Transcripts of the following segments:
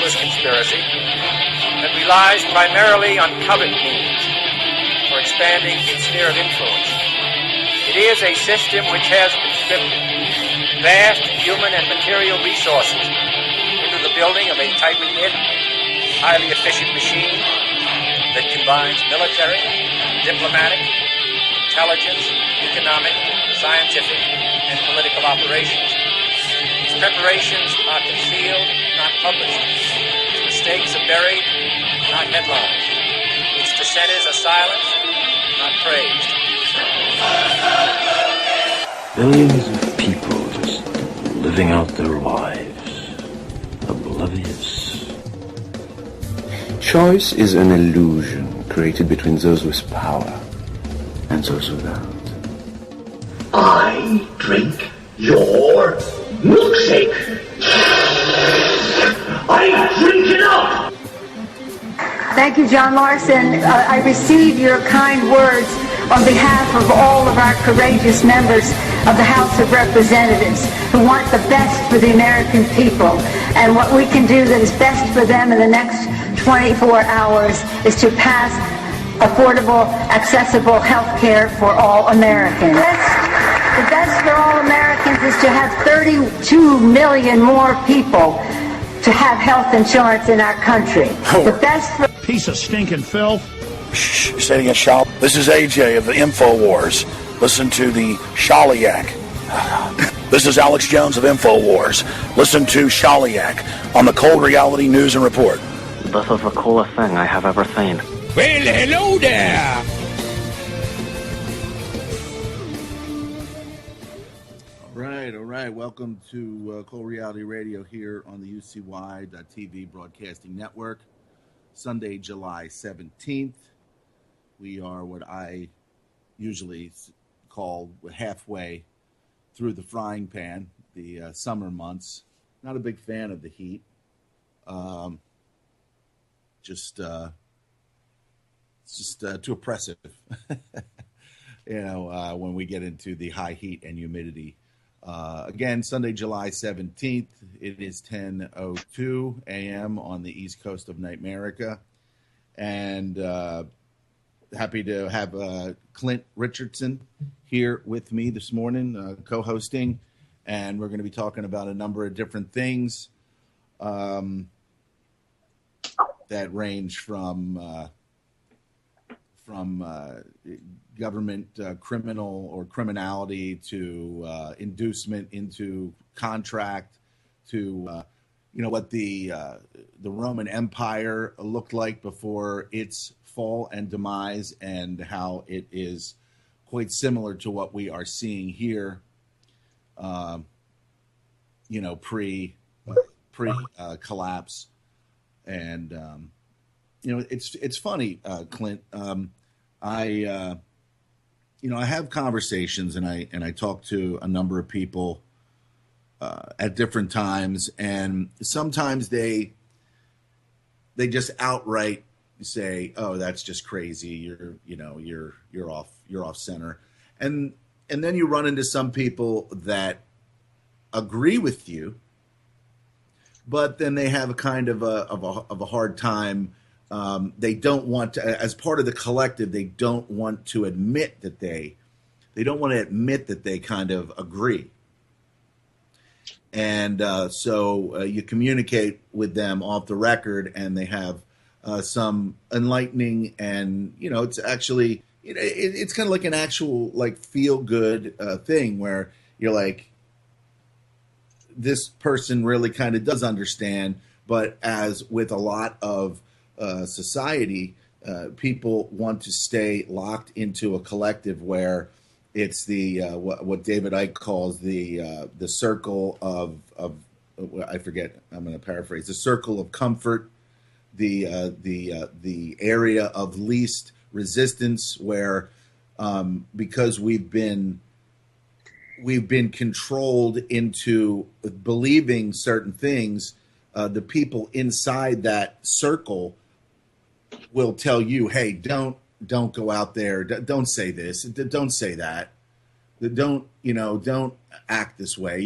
ruthless conspiracy that relies primarily on covert means for expanding its sphere of influence. It is a system which has conscripted vast human and material resources into the building of a tightly knit, highly efficient machine that combines military, diplomatic, intelligence, economic, scientific, and political operations. Its preparations are concealed, not published. Its mistakes are buried, not headlined. Its dissenters are silenced, not praised. Billions of people just living out their lives, oblivious. Choice is an illusion created between those with power and those without. I drink your milkshake. I drink it up. Thank you, John Larson. I receive your kind words on behalf of all of our courageous members of the House of Representatives who want the best for the American people. And what we can do that is best for them in the next 24 hours is to pass affordable, accessible health care for all Americans. The best for all Americans is to have 32 million more people to have health insurance in our country. The best for... Piece of stinking filth. Shh, sitting at shop. This is AJ of the InfoWars. Listen to the Shaliak. This is Alex Jones of InfoWars. Listen to Shaliak on the Cold Reality News and Report. This is the coolest thing I have ever seen. Well, hello there. All right. Welcome to Cold Reality Radio here on the UCY.TV Broadcasting Network. Sunday, July 17th. We are what I usually call halfway through the frying pan, the summer months. Not a big fan of the heat. It's just too oppressive, when we get into the high heat and humidity. Again, Sunday, July 17th, it is 10:02 a.m. on the east coast of America. And happy to have Clint Richardson here with me this morning, co-hosting. And we're going to be talking about a number of different things that range from government criminal or criminality to inducement into contract to what the Roman Empire looked like before its fall and demise, and how it is quite similar to what we are seeing here pre collapse. And it's funny, Clint. I have conversations and I talk to a number of people at different times, and sometimes they just outright say, "Oh, that's just crazy. You're off center," and then you run into some people that agree with you, but then they have a kind of a hard time. They don't want to, as part of the collective, they don't want to admit that they don't want to admit that they kind of agree. And so you communicate with them off the record, and they have some enlightening, and it's actually it's kind of like an actual feel good thing where you're like, this person really kind of does understand. But as with a lot of society, people want to stay locked into a collective where it's the what David Icke calls the circle of I forget. I'm going to paraphrase: the circle of comfort, the area of least resistance, where because we've been controlled into believing certain things, the people inside that circle will tell you, "Hey, don't go out there. Don't say this. Don't say that. Don't act this way.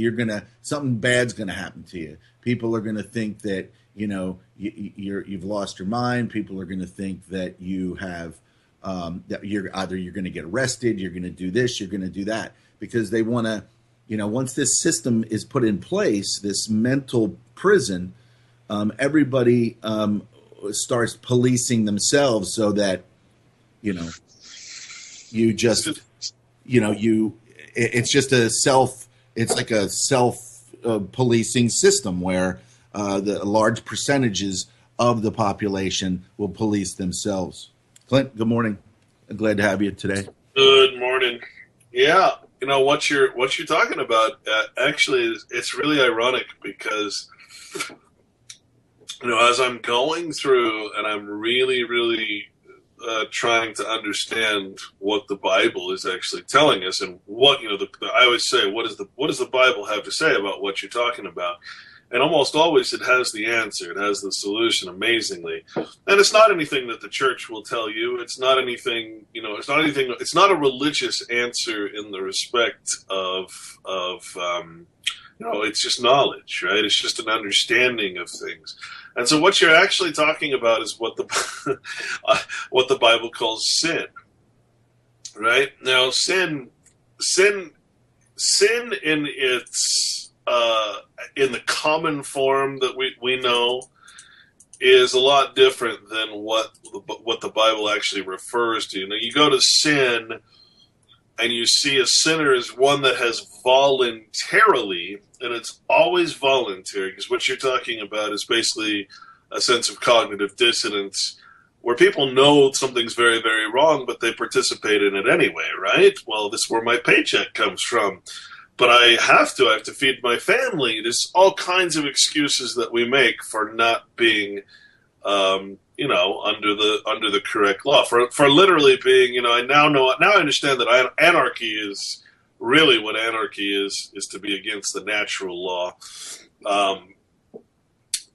Something bad's gonna happen to you. People are gonna think that you've lost your mind. People are going to think that you have that you're going to get arrested, you're going to do this, you're going to do that, because they want to, once this system is put in place, this mental prison, everybody starts policing themselves so that you just it's just it's like a self policing system where the large percentages of the population will police themselves. Clint, good morning. I'm glad to have you today. Good morning. Yeah, what you're talking about. Actually, it's really ironic because as I'm going through and I'm really, really trying to understand what the Bible is actually telling us, and what I always say, what does the Bible have to say about what you're talking about? And almost always it has the answer. It has the solution, amazingly. And it's not anything that the church will tell you. It's not anything, it's not a religious answer in the respect of it's just knowledge, right? It's just an understanding of things. And so what you're actually talking about is what the what the Bible calls sin, right? Now, sin in its in the common form that we know is a lot different than what the Bible actually refers to. You go to sin and you see a sinner as one that has voluntarily, and it's always voluntary, because what you're talking about is basically a sense of cognitive dissonance where people know something's very, very wrong, but they participate in it anyway, right? Well, this is where my paycheck comes from. But I have to feed my family. There's all kinds of excuses that we make for not being, under the correct law. For literally being, I now understand that anarchy is really what anarchy is to be against the natural law,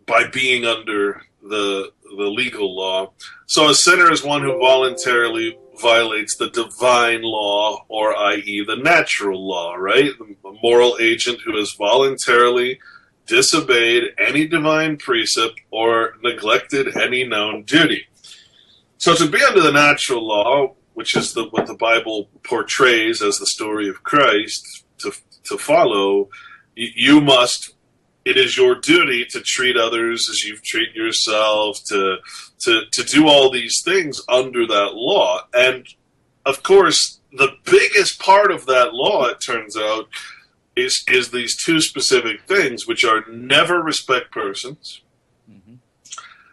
by being under the legal law. So a sinner is one who voluntarily violates the divine law, or i.e. the natural law, right? The moral agent who has voluntarily disobeyed any divine precept or neglected any known duty. So to be under the natural law, which is what the Bible portrays as the story of Christ, to follow, it is your duty to treat others as you treat yourself, to do all these things under that law. And, of course, the biggest part of that law, it turns out, is these two specific things, which are never respect persons,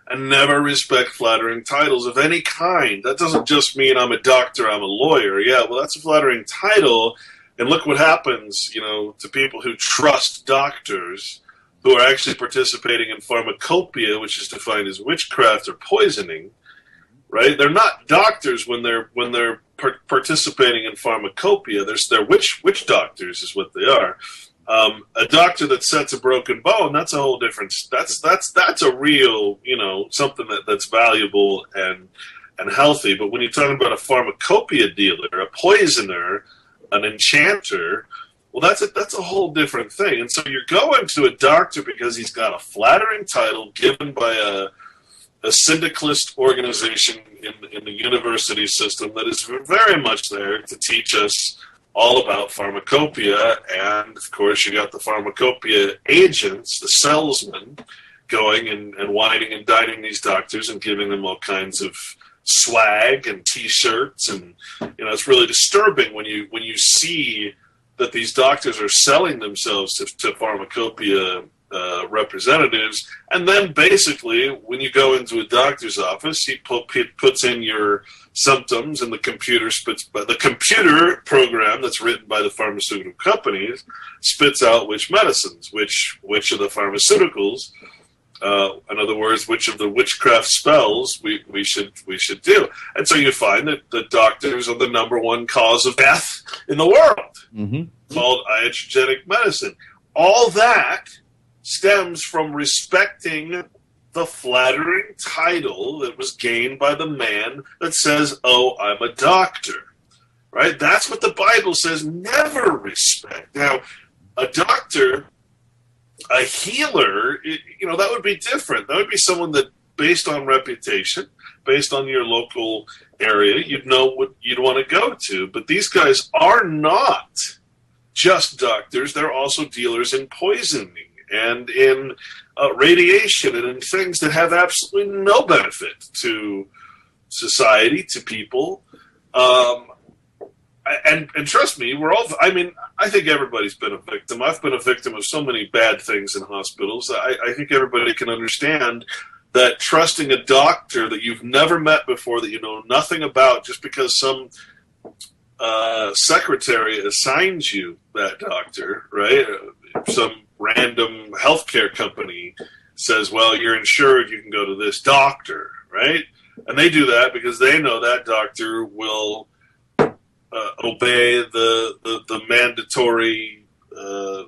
and never respect flattering titles of any kind. That doesn't just mean I'm a doctor, I'm a lawyer. Yeah, well, that's a flattering title, and look what happens, to people who trust doctors, who are actually participating in pharmacopoeia, which is defined as witchcraft or poisoning, right? They're not doctors when they're participating in pharmacopoeia. They're witch doctors is what they are. A doctor that sets a broken bone, that's a whole different. That's a real, something that's valuable and healthy. But when you're talking about a pharmacopoeia dealer, a poisoner, an enchanter, well, that's a whole different thing. And so you're going to a doctor because he's got a flattering title given by a syndicalist organization in the university system that is very much there to teach us all about pharmacopoeia. And, of course, you got the pharmacopoeia agents, the salesmen, going and whining and dining these doctors and giving them all kinds of swag and T-shirts. And, it's really disturbing when you see that these doctors are selling themselves to pharmacopoeia representatives, and then basically when you go into a doctor's office, he puts in your symptoms, and the computer program that's written by the pharmaceutical companies spits out which medicines, which of the pharmaceuticals, in other words, which of the witchcraft spells we should do. And so you find that the doctors are the number one cause of death in the world, called iatrogenic medicine. All that stems from respecting the flattering title that was gained by the man that says, "Oh, I'm a doctor." Right? That's what the Bible says, never respect. Now, a doctor A healer, that would be different. That would be someone that, based on reputation, based on your local area, you'd know what you'd want to go to. But these guys are not just doctors. They're also dealers in poisoning and in radiation and in things that have absolutely no benefit to society, to people. And trust me, I think everybody's been a victim. I've been a victim of so many bad things in hospitals. I think everybody can understand that trusting a doctor that you've never met before, that you know nothing about, just because some secretary assigns you that doctor, right? Some random healthcare company says, well, you're insured, you can go to this doctor, right? And they do that because they know that doctor will obey the mandatory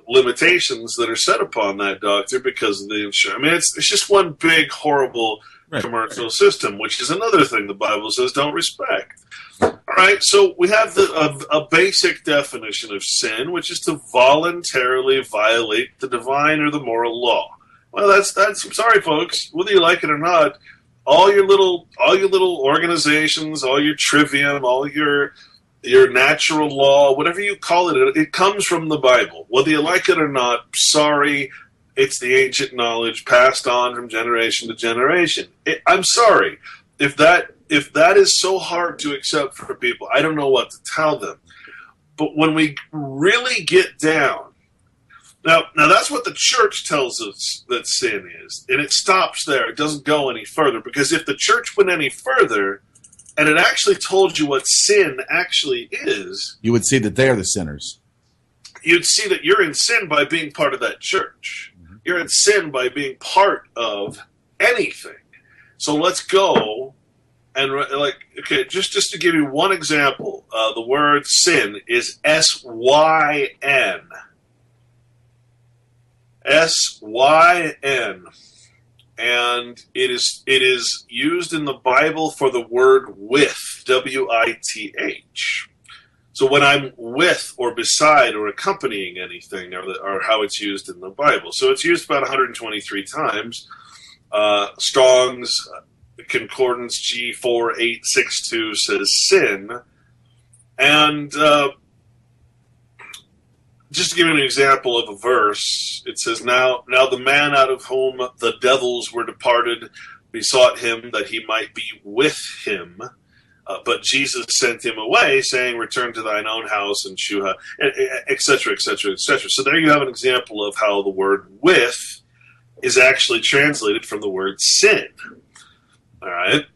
limitations that are set upon that doctor because of the insurance. I mean, it's just one big, horrible commercial system, which is another thing the Bible says don't respect. All right, so we have a basic definition of sin, which is to voluntarily violate the divine or the moral law. Well, that's I'm sorry, folks, whether you like it or not, all your little organizations, all your trivium, all your natural law, whatever you call it, it comes from the Bible. Whether you like it or not, sorry, it's the ancient knowledge passed on from generation to generation. I'm sorry. If that is so hard to accept for people, I don't know what to tell them. But when we really get down, now that's what the church tells us that sin is, and it stops there. It doesn't go any further, because if the church went any further, and it actually told you what sin actually is, you would see that they are the sinners. You'd see that you're in sin by being part of that church. Mm-hmm. You're in sin by being part of anything. So let's go and, just to give you one example, the word sin is S-Y-N. S-Y-N. And it is used in the Bible for the word with, W-I-T-H. So when I'm with or beside or accompanying anything, or how it's used in the Bible. So it's used about 123 times. Strong's Concordance G4862 says sin. And just to give you an example of a verse, it says, Now the man out of whom the devils were departed besought him that he might be with him. But Jesus sent him away, saying, Return to thine own house and Shuha, etc., etc., etc. So there you have an example of how the word with is actually translated from the word sin. All right?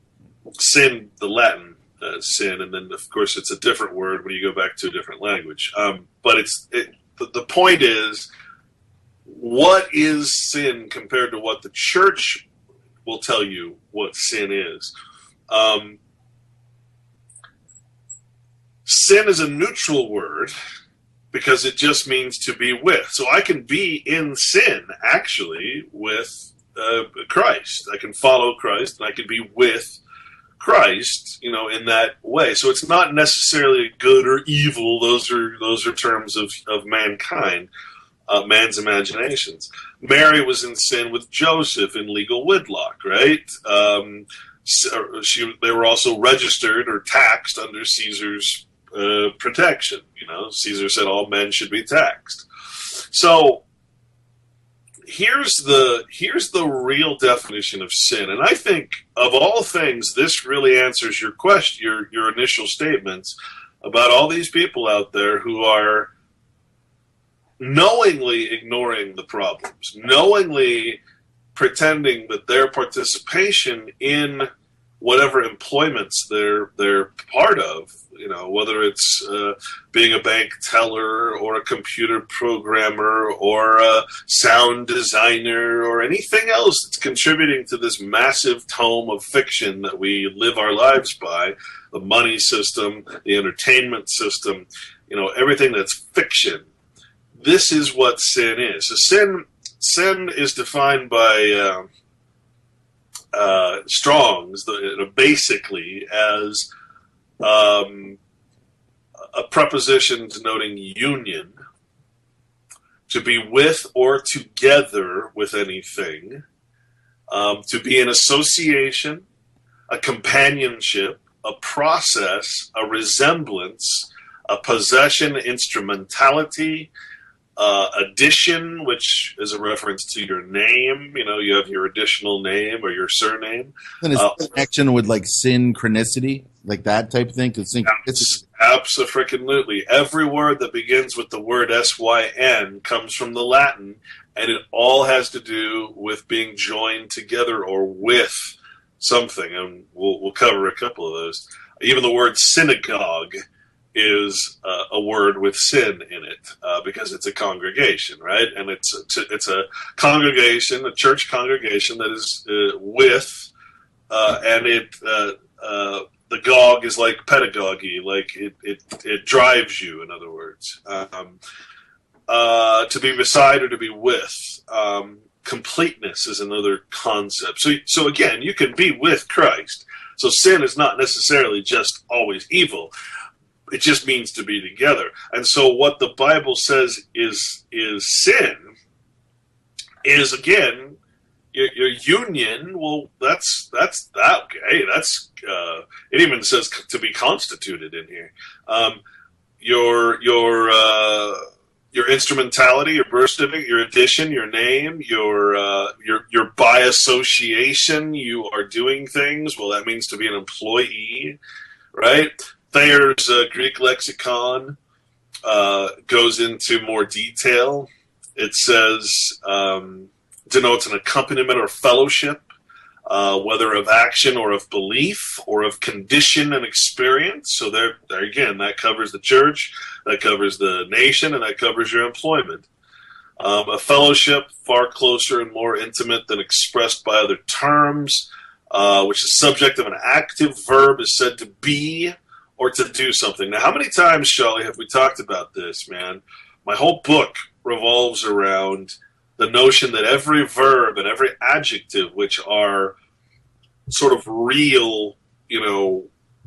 Sin, the Latin sin, and then, of course, it's a different word when you go back to a different language. But the point is, what is sin compared to what the church will tell you what sin is? Sin is a neutral word because it just means to be with. So I can be in sin, actually, with Christ. I can follow Christ, and I can be with Christ, in that way. So it's not necessarily good or evil. Those are terms of mankind, man's imaginations. Mary was in sin with Joseph in legal wedlock, right? They were also registered or taxed under Caesar's protection. Caesar said all men should be taxed. So here's the real definition of sin, and I think of all things, this really answers your question, your initial statements about all these people out there who are knowingly ignoring the problems, knowingly pretending that their participation in whatever employments they're part of, whether it's being a bank teller or a computer programmer or a sound designer or anything else that's contributing to this massive tome of fiction that we live our lives by, the money system, the entertainment system, everything that's fiction. This is what sin is. So sin is defined by Strong's basically as a preposition denoting union to be with or together with anything, to be an association, a companionship, a process, a resemblance, a possession, instrumentality, addition, which is a reference to your name. You know, you have your additional name or your surname. And is connection with like synchronicity, like that type of thing? Because synchronicity. Absolutely. Every word that begins with the word SYN comes from the Latin, and it all has to do with being joined together or with something. And we'll cover a couple of those. Even the word synagogue is a word with sin in it because it's a congregation, right? And it's a congregation, a church congregation that is with, and the gog is like pedagogy, like it drives you, in other words. To be beside or to be with. Completeness is another concept. So again, you can be with Christ. So sin is not necessarily just always evil. It just means to be together. And so what the Bible says is sin is, again, your union. Well, that's okay. That's it even says to be constituted in here. Your instrumentality, your birth certificate, your addition, your name, your by association, you are doing things. Well, that means to be an employee, right? Thayer's Greek lexicon goes into more detail. It says denotes an accompaniment or fellowship, whether of action or of belief or of condition and experience. So there again, that covers the church, that covers the nation, and that covers your employment. A fellowship far closer and more intimate than expressed by other terms, which is subject of an active verb is said to be or to do something. Now, how many times, Shelley, have we talked about this, man? My whole book revolves around the notion that every verb and every adjective, which are sort of real,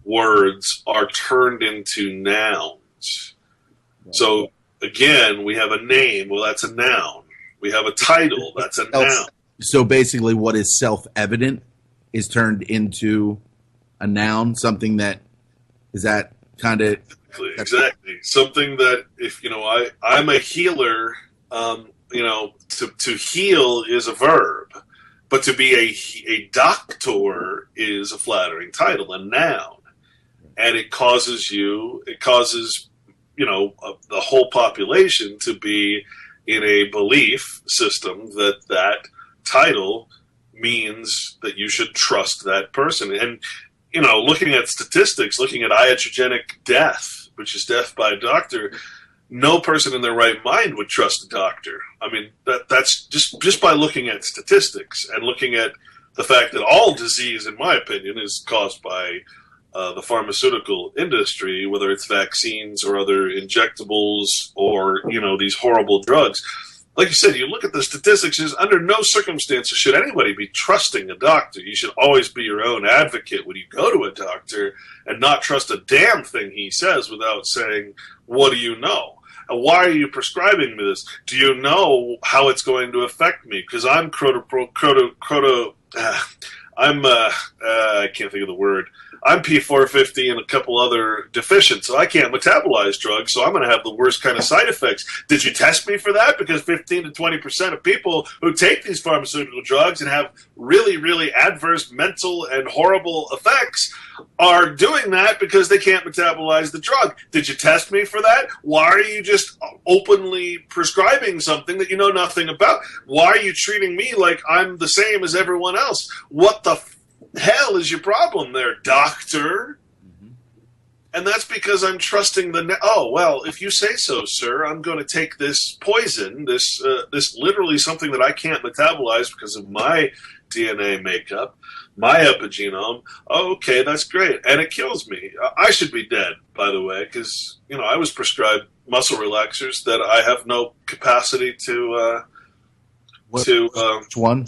words, are turned into nouns. So, again, we have a name. Well, that's a noun. We have a title. That's a noun. So basically what is self-evident is turned into a noun, something that is that kind of... Exactly. Something that, if, I'm a healer, to heal is a verb, but to be a doctor is a flattering title, a noun. And it causes the whole population to be in a belief system that title means that you should trust that person. And, looking at statistics, looking at iatrogenic death, which is death by a doctor, no person in their right mind would trust a doctor. I mean, that's just by looking at statistics and looking at the fact that all disease, in my opinion, is caused by the pharmaceutical industry, whether it's vaccines or other injectables or, these horrible drugs. Like you said, you look at the statistics, is under no circumstances should anybody be trusting a doctor. You should always be your own advocate when you go to a doctor and not trust a damn thing he says without saying, what do you know? And why are you prescribing me this? Do you know how it's going to affect me? Because I can't think of the word. I'm P450 and a couple other deficient, so I can't metabolize drugs, so I'm going to have the worst kind of side effects. Did you test me for that? Because 15 to 20% of people who take these pharmaceutical drugs and have really, really adverse mental and horrible effects are doing that because they can't metabolize the drug. Did you test me for that? Why are you just openly prescribing something that you know nothing about? Why are you treating me like I'm the same as everyone else? What the hell is your problem there, doctor? Mm-hmm. And that's because I'm trusting if you say so, sir, I'm going to take this poison, this literally something that I can't metabolize because of my DNA makeup, my epigenome. Oh, okay, that's great. And it kills me. I should be dead, by the way, because, I was prescribed muscle relaxers that I have no capacity to... Which one?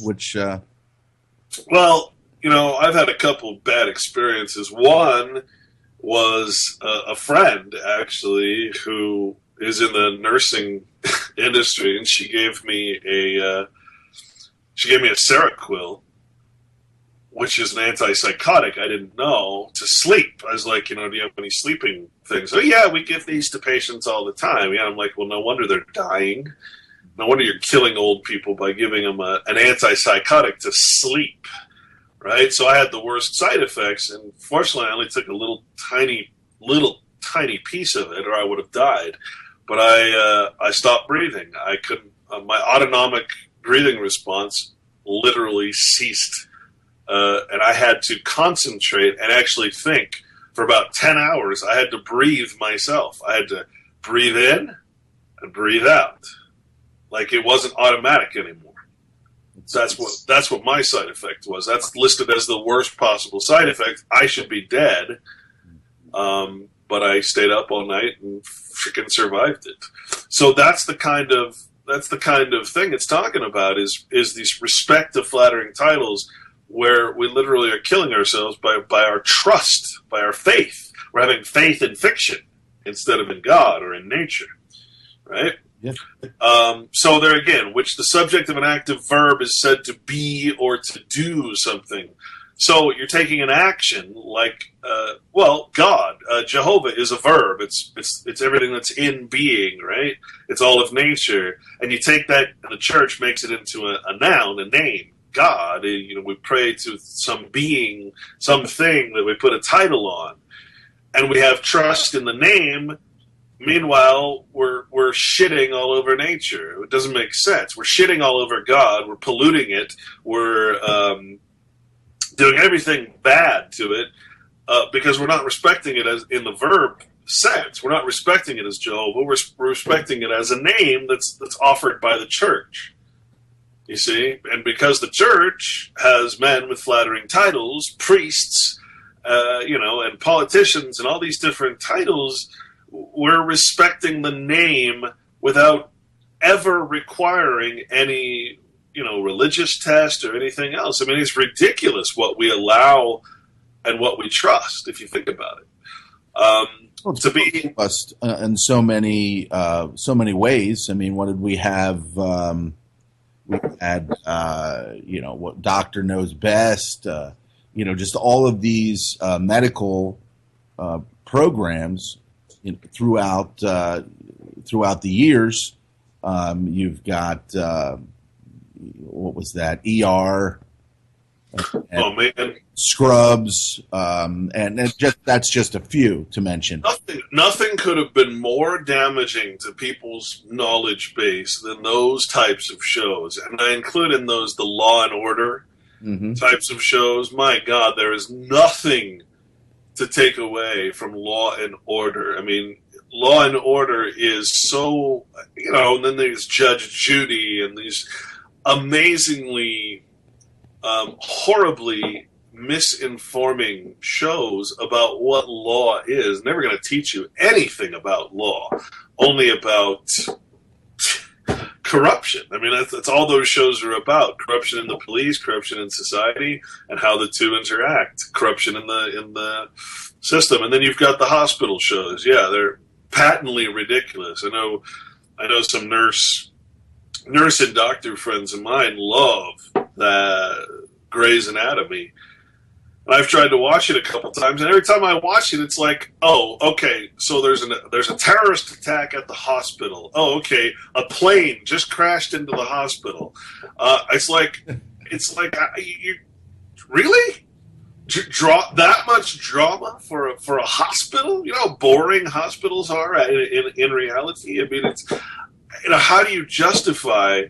Well... I've had a couple bad experiences. One was a friend, actually, who is in the nursing industry, and she gave me a Seroquel, which is an antipsychotic I didn't know, to sleep. I was like, do you have any sleeping things? Oh, yeah, we give these to patients all the time. Yeah, I'm like, well, no wonder they're dying. No wonder you're killing old people by giving them an antipsychotic to sleep, right? So I had the worst side effects, and fortunately I only took a little tiny piece of it, or I would have died. But I stopped breathing. I couldn't. My autonomic breathing response literally ceased. And I had to concentrate and actually think for about 10 hours. I had to breathe myself. I had to breathe in and breathe out. Like it wasn't automatic anymore. So that's what my side effect was. That's listed as the worst possible side effect. I should be dead. But I stayed up all night and freaking survived it. So that's the kind of thing it's talking about is these respect to flattering titles, where we literally are killing ourselves by our trust, by our faith. We're having faith in fiction instead of in God or in nature, right? Yeah. So there again, which the subject of an active verb is said to be or to do something. So you're taking an action like, God, Jehovah is a verb. It's everything that's in being, right? It's all of nature. And you take that, and the church makes it into a noun, a name. God, we pray to some being, something that we put a title on, and we have trust in the name. Meanwhile, we're shitting all over nature. It doesn't make sense. We're shitting all over God. We're polluting it. We're doing everything bad to it because we're not respecting it as in the verb sense. We're not respecting it as Jehovah. We're respecting it as a name that's offered by the church. You see, and because the church has men with flattering titles, priests, and politicians, and all these different titles, we're respecting the name without ever requiring any, religious test or anything else. I mean, it's ridiculous what we allow and what we trust, if you think about it. To be in so many ways. I mean, what did we have? We had, what doctor knows best. Just all of these medical programs throughout the years. You've got what was that? ER, scrubs, and that's just a few to mention. Nothing could have been more damaging to people's knowledge base than those types of shows, and I include in those the Law and Order types of shows. My God, there is nothing to take away from Law and Order. I mean, Law and Order is so, and then there's Judge Judy and these amazingly, horribly misinforming shows about what law is. Never going to teach you anything about law, only about corruption. I mean, that's all those shows are about: corruption in the police, corruption in society, and how the two interact. Corruption in the system, and then you've got the hospital shows. Yeah, they're patently ridiculous. I know some nurse and doctor friends of mine love the Grey's Anatomy. I've tried to watch it a couple times, and every time I watch it, it's like, oh, okay, so there's a terrorist attack at the hospital. Oh, okay, a plane just crashed into the hospital. It's like you really draw that much drama for a hospital? You know how boring hospitals are in reality. I mean, it's how do you justify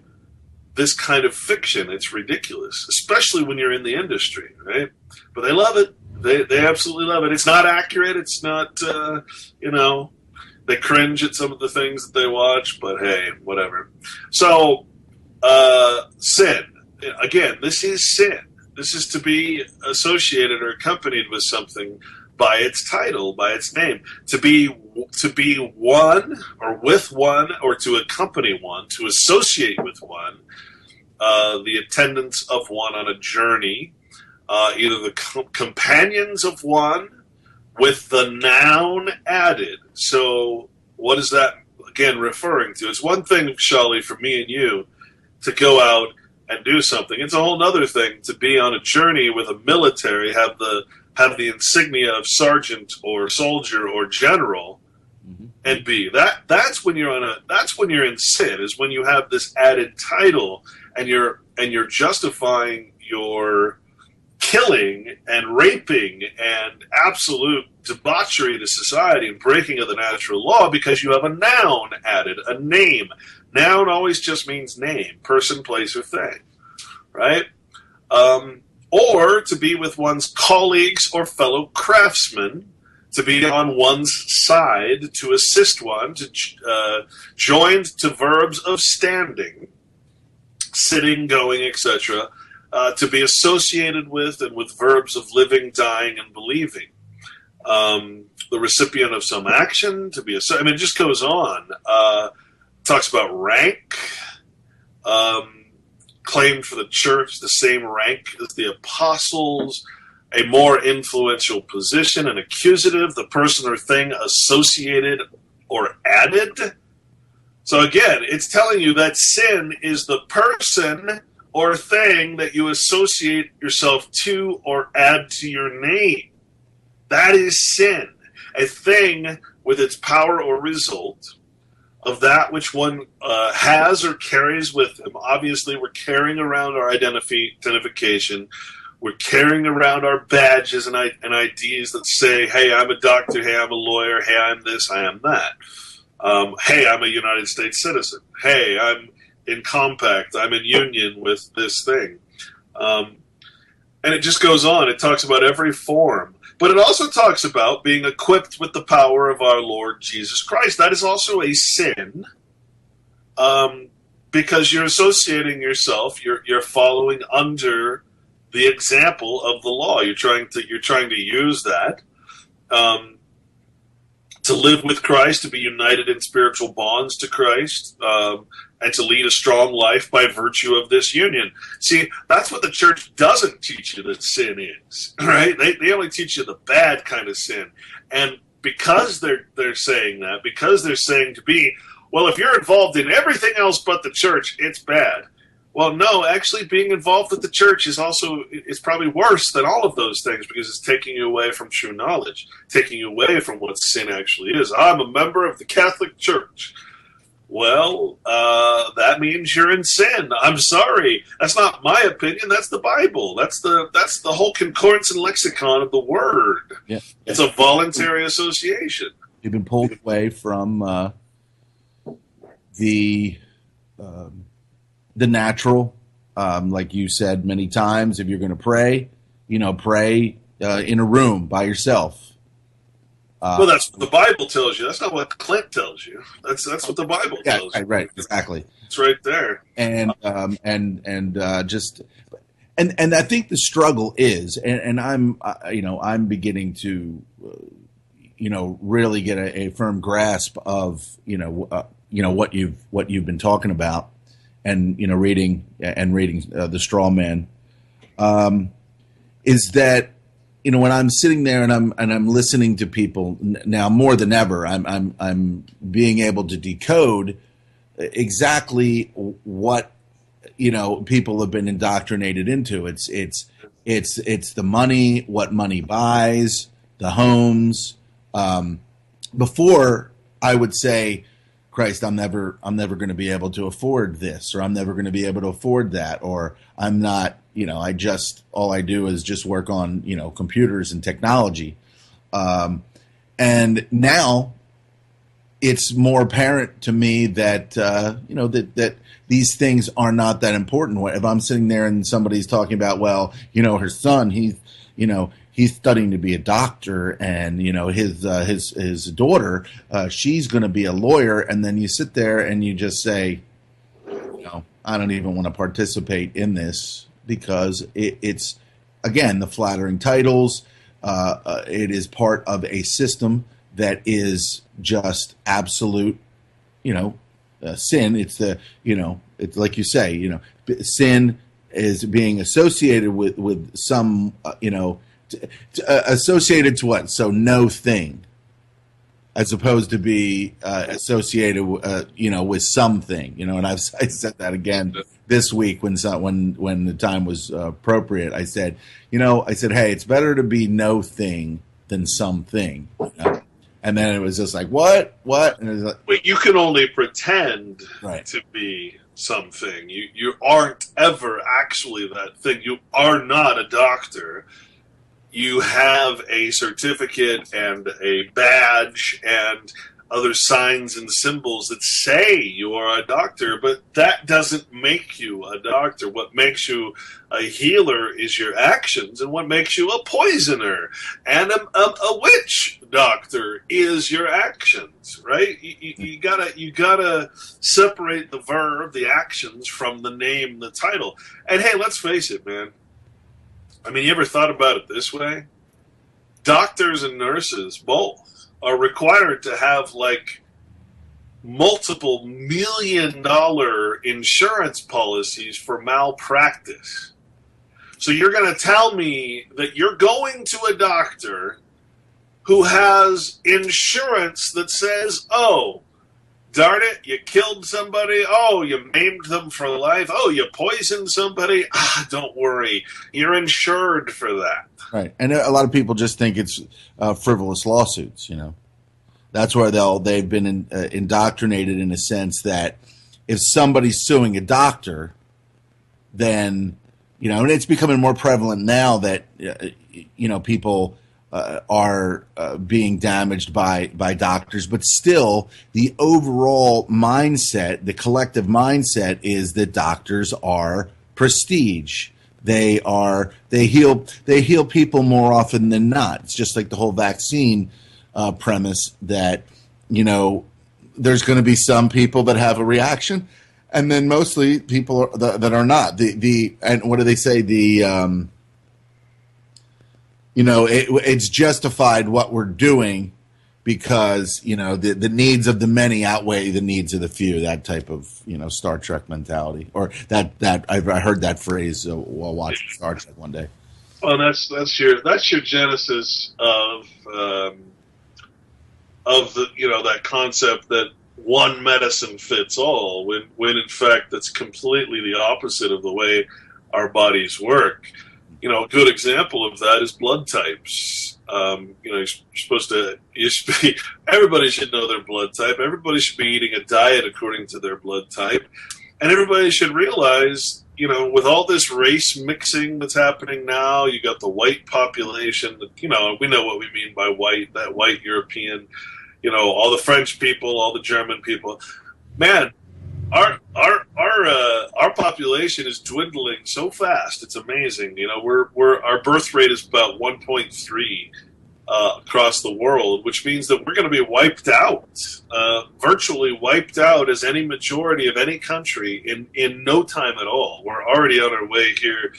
this kind of fiction? It's ridiculous, especially when you're in the industry, right? But they love it. They absolutely love it. It's not accurate. It's not, they cringe at some of the things that they watch, but hey, whatever. So, sin. Again, this is sin. This is to be associated or accompanied with something by its title, by its name. To be one or with one or to accompany one, to associate with one, the attendants of one on a journey, either the companions of one with the noun added. So what is that? again referring to. It's one thing, Shelley, for me and you to go out and do something. It's a whole other thing to be on a journey with a military, have the insignia of sergeant or soldier or general, and be that's when you're in sin, is when you have this added title and you're justifying your killing and raping and absolute debauchery to society and breaking of the natural law because you have a noun added, a name. Noun always just means name, person, place, or thing, right? Or to be with one's colleagues or fellow craftsmen, to be on one's side, to assist one, joined to verbs of standing, sitting, going, etc., to be associated with and with verbs of living, dying, and believing. The recipient of some action, to be it just goes on. Talks about rank, claimed for the church the same rank as the apostles, a more influential position, an accusative, the person or thing associated or added. So again, it's telling you that sin is the person or thing that you associate yourself to or add to your name. That is sin. A thing with its power or result of that which one has or carries with him. Obviously, we're carrying around our identification. We're carrying around our badges and IDs that say, hey, I'm a doctor, hey, I'm a lawyer, hey, I'm this, I am that. Hey, I'm a United States citizen. Hey, I'm in compact, I'm in union with this thing. And it just goes on. It talks about every form. But it also talks about being equipped with the power of our Lord Jesus Christ. That is also a sin, because you're associating yourself, you're following under the example of the law. You're trying to use that to live with Christ, to be united in spiritual bonds to Christ, and to lead a strong life by virtue of this union. See, that's what the church doesn't teach you that sin is, right? They only teach you the bad kind of sin. And because they're saying that, because they're saying to be, well, if you're involved in everything else but the church, it's bad. Well, no, actually being involved with the church is probably worse than all of those things, because it's taking you away from true knowledge, taking you away from what sin actually is. I'm a member of the Catholic Church. Well, that means you're in sin. I'm sorry. That's not my opinion. That's the Bible. That's the whole concordance and lexicon of the word. Yeah. It's a voluntary association. You've been pulled away from the natural, like you said many times. If you're going to pray, pray in a room by yourself. Well, that's what the Bible tells you. That's not what Clint tells you. That's what the Bible tells you. Right, exactly. It's right there. And I think the struggle is, and I'm beginning to, really get a firm grasp of, what you've been talking about, and reading the Straw Man, is that when I'm sitting there and I'm listening to people now more than ever, I'm being able to decode exactly what people have been indoctrinated into. It's the money, what money buys, the homes. Before I would say, Christ, I'm never going to be able to afford this, or I'm never going to be able to afford that, or I'm not, all I do is just work on, computers and technology. And now it's more apparent to me that, that these things are not that important. If I'm sitting there and somebody's talking about, well, her son, he's studying to be a doctor, and his daughter, she's going to be a lawyer, and then you sit there and you just say, I don't even want to participate in this, because it's again the flattering titles. It is part of a system that is just absolute, sin. It's it's like you say, sin is being associated with some, associated to what? So no thing. as opposed to be associated, with something, And I said that again this week when the time was appropriate. I said, hey, it's better to be no thing than something. And then it was just like, what? And it was like, but you can only pretend right. to be something. You aren't ever actually that thing. You are not a doctor. You have a certificate and a badge and other signs and symbols that say you are a doctor, but that doesn't make you a doctor. What makes you a healer is your actions, and what makes you a poisoner and a witch doctor is your actions, right? You gotta separate the verb, the actions, from the name, the title. And hey, let's face it, man. I mean, you ever thought about it this way? Doctors and nurses both are required to have like multiple $1 million insurance policies for malpractice. So you're going to tell me that you're going to a doctor who has insurance that says, oh, darn it, you killed somebody. Oh, you maimed them for life. Oh, you poisoned somebody. Don't worry. You're insured for that. Right. And a lot of people just think it's frivolous lawsuits, That's where they've been indoctrinated in a sense that if somebody's suing a doctor, then, and it's becoming more prevalent now that, people are being damaged by doctors, but still the overall mindset, the collective mindset is that doctors are prestige. They heal people more often than not. It's just like the whole vaccine premise that, there's going to be some people that have a reaction, and then mostly people that are not. And what do they say? It's justified what we're doing because, the needs of the many outweigh the needs of the few, that type of, Star Trek mentality. Or that I heard that phrase while watching Star Trek one day. Well, that's your genesis of the, that concept that one medicine fits all, when in fact that's completely the opposite of the way our bodies work. A good example of that is blood types. You're supposed to. Everybody should know their blood type. Everybody should be eating a diet according to their blood type, and everybody should realize, with all this race mixing that's happening now, you got the white population. We know what we mean by white. That white European. All the French people, all the German people. Man, our population is dwindling so fast. It's amazing. Our birth rate is about 1.3 across the world, which means that we're going to be wiped out, virtually wiped out as any majority of any country in no time at all. We're already on our way here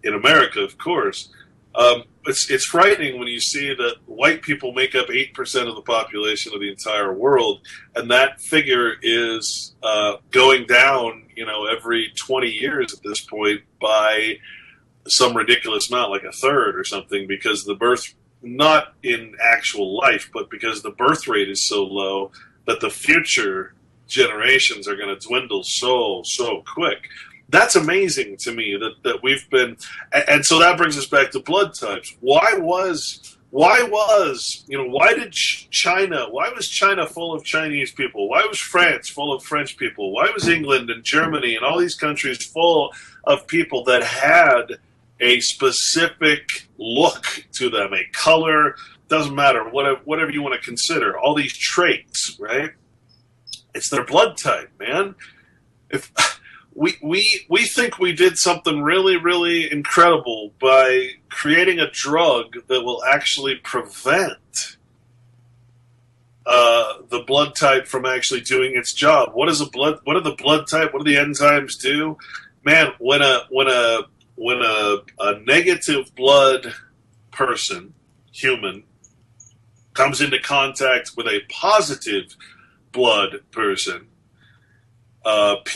in America, of course. It's frightening when you see that white people make up 8% of the population of the entire world, and that figure is going down, every 20 years at this point by some ridiculous amount, like a third or something, because the birth, not in actual life, but because the birth rate is so low that the future generations are going to dwindle so quick. That's amazing to me that we've been, and so that brings us back to blood types. Why was China full of Chinese people? Why was France full of French people? Why was England and Germany and all these countries full of people that had a specific look to them, a color, doesn't matter, whatever you want to consider, all these traits, right? It's their blood type, man. If we think we did something really, really incredible by creating a drug that will actually prevent the blood type from actually doing its job. What are the blood type? What do the enzymes do? Man, when a negative blood person, human, comes into contact with a positive blood person, RH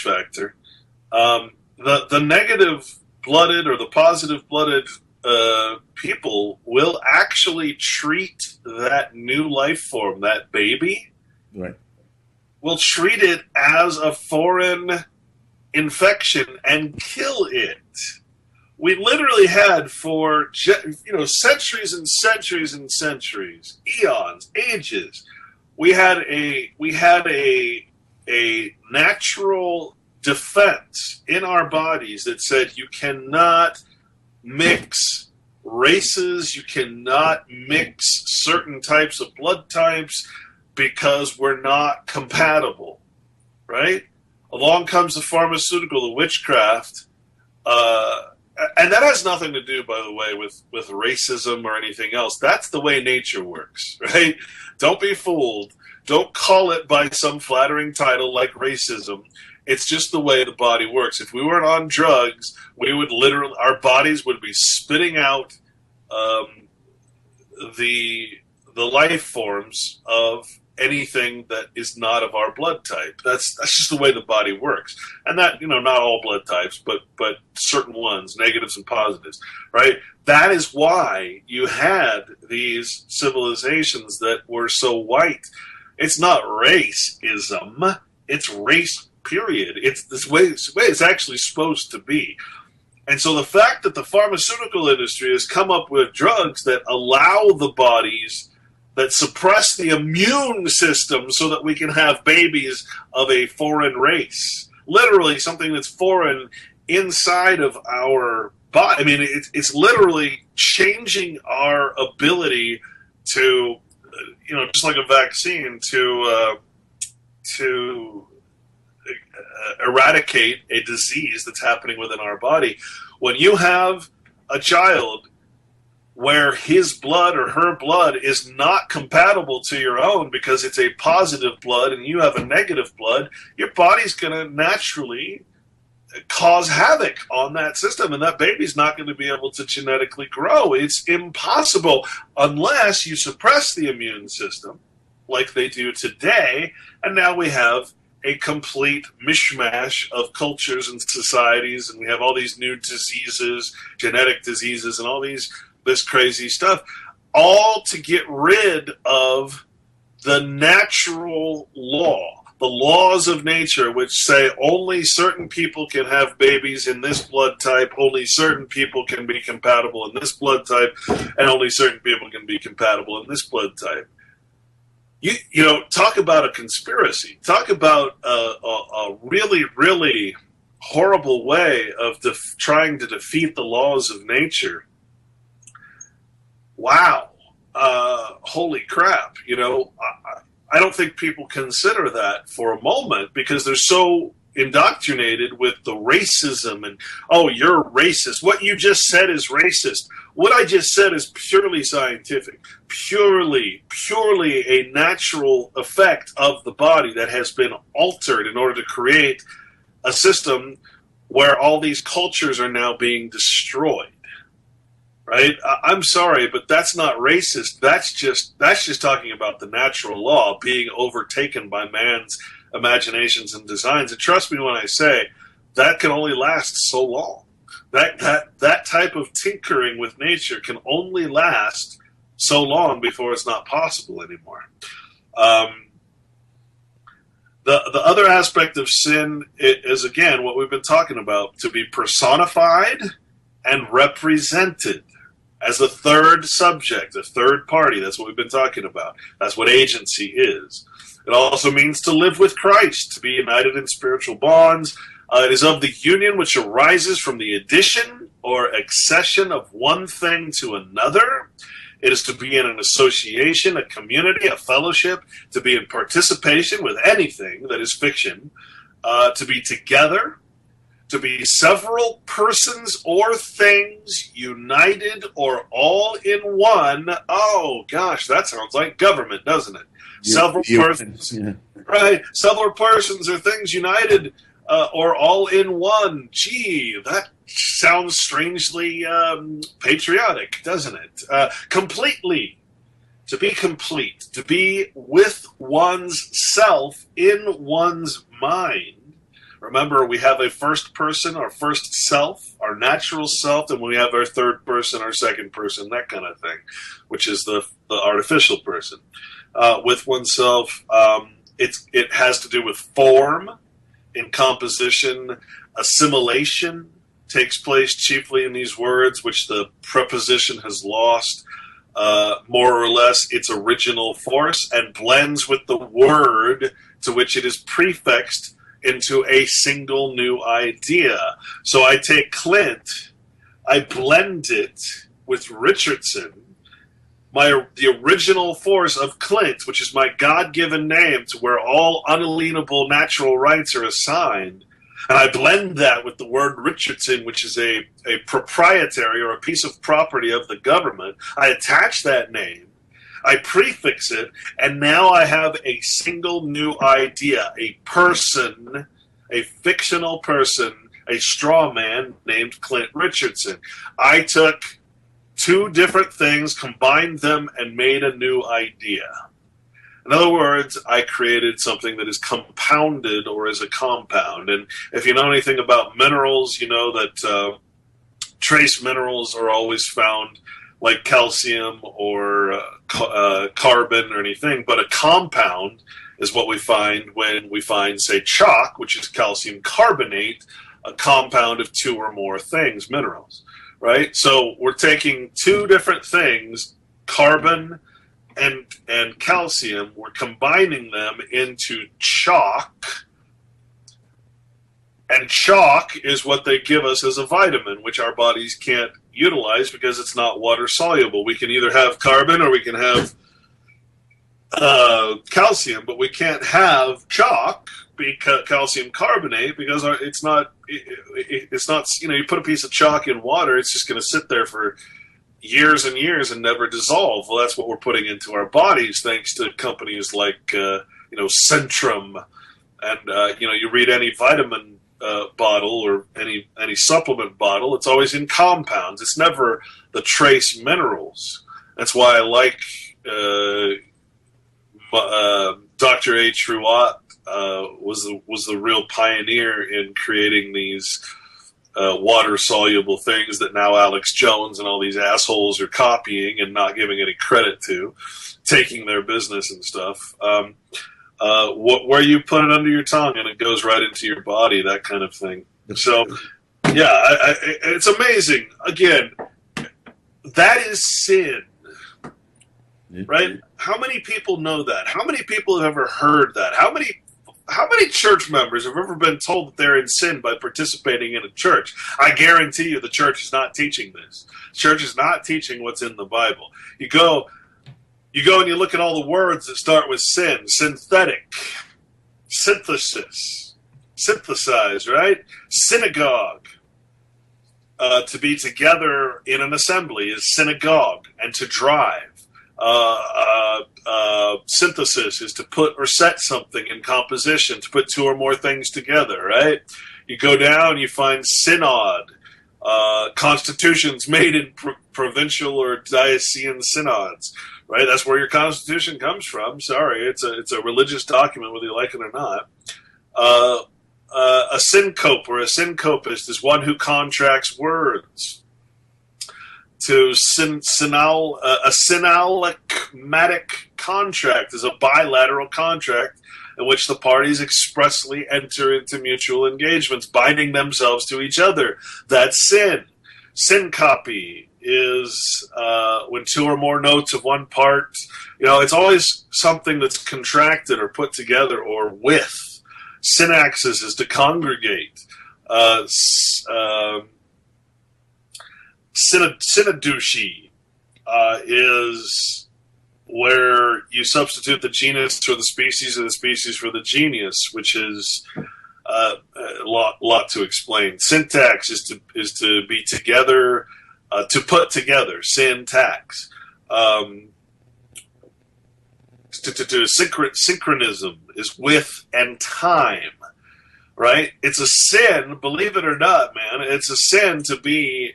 factor. The negative blooded or the positive blooded people will actually treat that new life form, that baby, Right. will treat it as a foreign infection and kill it. We literally had for centuries and centuries and centuries, eons, ages. We had a natural defense in our bodies that said you cannot mix races, you cannot mix certain types of blood types because we're not compatible, right? Along comes the pharmaceutical, the witchcraft, and that has nothing to do, by the way, with racism or anything else. That's the way nature works, right? Don't be fooled. Don't call it by some flattering title like racism. It's just the way the body works. If we weren't on drugs, our bodies would be spitting out the life forms of anything that is not of our blood type. That's just the way the body works. And that, not all blood types, but certain ones, negatives and positives, right? That is why you had these civilizations that were so white. It's not racism, it's race, period. It's this way it's actually supposed to be. And so the fact that the pharmaceutical industry has come up with drugs that allow the bodies, that suppress the immune system so that we can have babies of a foreign race, literally something that's foreign inside of our body. I mean, it's literally changing our ability to, just like a vaccine, to eradicate a disease that's happening within our body. When you have a child where his blood or her blood is not compatible to your own because it's a positive blood and you have a negative blood, your body's going to naturally cause havoc on that system, and that baby's not going to be able to genetically grow. It's impossible unless you suppress the immune system like they do today, and now we have a complete mishmash of cultures and societies, and we have all these new diseases, genetic diseases, and all this crazy stuff, all to get rid of the natural law, the laws of nature, which say only certain people can have babies in this blood type, only certain people can be compatible in this blood type, and only certain people can be compatible in this blood type. Talk about a conspiracy. Talk about a really, really horrible way of trying to defeat the laws of nature. Wow. Holy crap. I don't think people consider that for a moment because they're so indoctrinated with the racism and, oh, you're racist. What you just said is racist. What I just said is purely scientific, purely a natural effect of the body that has been altered in order to create a system where all these cultures are now being destroyed. Right? I'm sorry, but that's not racist. That's just talking about the natural law being overtaken by man's imaginations and designs. And trust me when I say that can only last so long. That type of tinkering with nature can only last so long before it's not possible anymore. The other aspect of sin is, again, what we've been talking about, to be personified and represented as a third subject, a third party. That's what we've been talking about. That's what agency is. It also means to live with Christ, to be united in spiritual bonds. It is of the union which arises from the addition or accession of one thing to another. It is to be in an association, a community, a fellowship, to be in participation with anything that is fiction, to be together, to be several persons or things united or all in one. Oh, gosh, that sounds like government, doesn't it? Several persons, right? Several persons or things united or all in one. Gee, that sounds strangely patriotic, doesn't it? Completely. To be complete. To be with one's self in one's mind. Remember, we have a first person, our first self, our natural self, and we have our third person, our second person, that kind of thing, which is the artificial person. With oneself, it has to do with form, in composition. Assimilation takes place chiefly in these words, which the preposition has lost more or less its original force and blends with the word to which it is prefixed into a single new idea. So I take Clint, I blend it with Richardson, the original force of Clint, which is my God-given name to where all unalienable natural rights are assigned, and I blend that with the word Richardson, which is a proprietary or a piece of property of the government. I attach that name, I prefix it, and now I have a single new idea, a person, a fictional person, a straw man named Clint Richardson. I took two different things, combined them, and made a new idea. In other words, I created something that is compounded or is a compound. And if you know anything about minerals, you know that trace minerals are always found like calcium or carbon or anything, but a compound is what we find when we find, say, chalk, which is calcium carbonate, a compound of two or more things, minerals, right? So we're taking two different things, carbon and calcium, we're combining them into chalk, and chalk is what they give us as a vitamin, which our bodies can't utilize because it's not water soluble. We can either have carbon or we can have calcium, but we can't have chalk, because calcium carbonate, because it's not, you know, you put a piece of chalk in water, it's just going to sit there for years and years and never dissolve. Well, that's what we're putting into our bodies, thanks to companies like, Centrum, and, you read any vitamin bottle or any supplement bottle, it's always in compounds. It's never the trace minerals. That's why I like Dr. H. Ruat was the real pioneer in creating these water soluble things that now Alex Jones and all these assholes are copying and not giving any credit to, taking their business and stuff. Where you put it under your tongue and it goes right into your body, that kind of thing. So, yeah, it's amazing. Again, that is sin, right? How many people know that? How many people have ever heard that? How many church members have ever been told that they're in sin by participating in a church? I guarantee you the church is not teaching this. The church is not teaching what's in the Bible. You go and you look at all the words that start with sin: synthetic, synthesis, synthesize, right? Synagogue. To be together in an assembly is synagogue, and to drive. Synthesis is to put or set something in composition, to put two or more things together, right? You go down, you find synod, constitutions made in provincial or diocesan synods, right? That's where your constitution comes from. Sorry, it's a religious document, whether you like it or not. A syncope or a syncopist is one who contracts words. To a synalagmatic contract is a bilateral contract in which the parties expressly enter into mutual engagements, binding themselves to each other. That's sin. Syncope is when two or more notes of one part, it's always something that's contracted or put together or with. Synaxis is to congregate. Synoduchy is where you substitute the genus for the species and the species for the genius, which is a lot to explain. Syntax is to be together, to put together. Syntax. Synchronism is with and time, right? It's a sin, believe it or not, man. It's a sin to be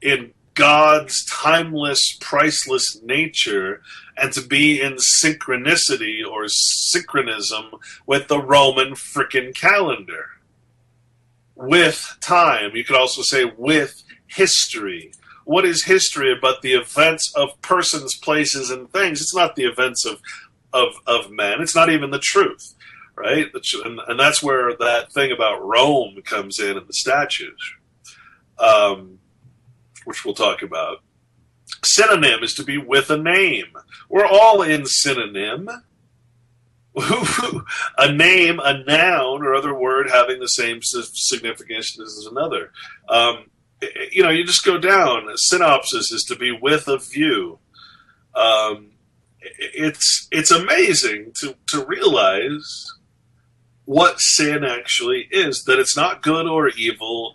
in God's timeless, priceless nature and to be in synchronicity or synchronism with the Roman frickin' calendar. with time. You could also say with history. What is history but the events of persons, places, and things? It's not the events of men. It's not even the truth, right? And that's where that thing about Rome comes in the statues, which we'll talk about. Synonym is to be with a name. We're all in synonym. A name, a noun, or other word having the same significance as another. You just go down. Synopsis is to be with a view. It's amazing to realize what sin actually is, that it's not good or evil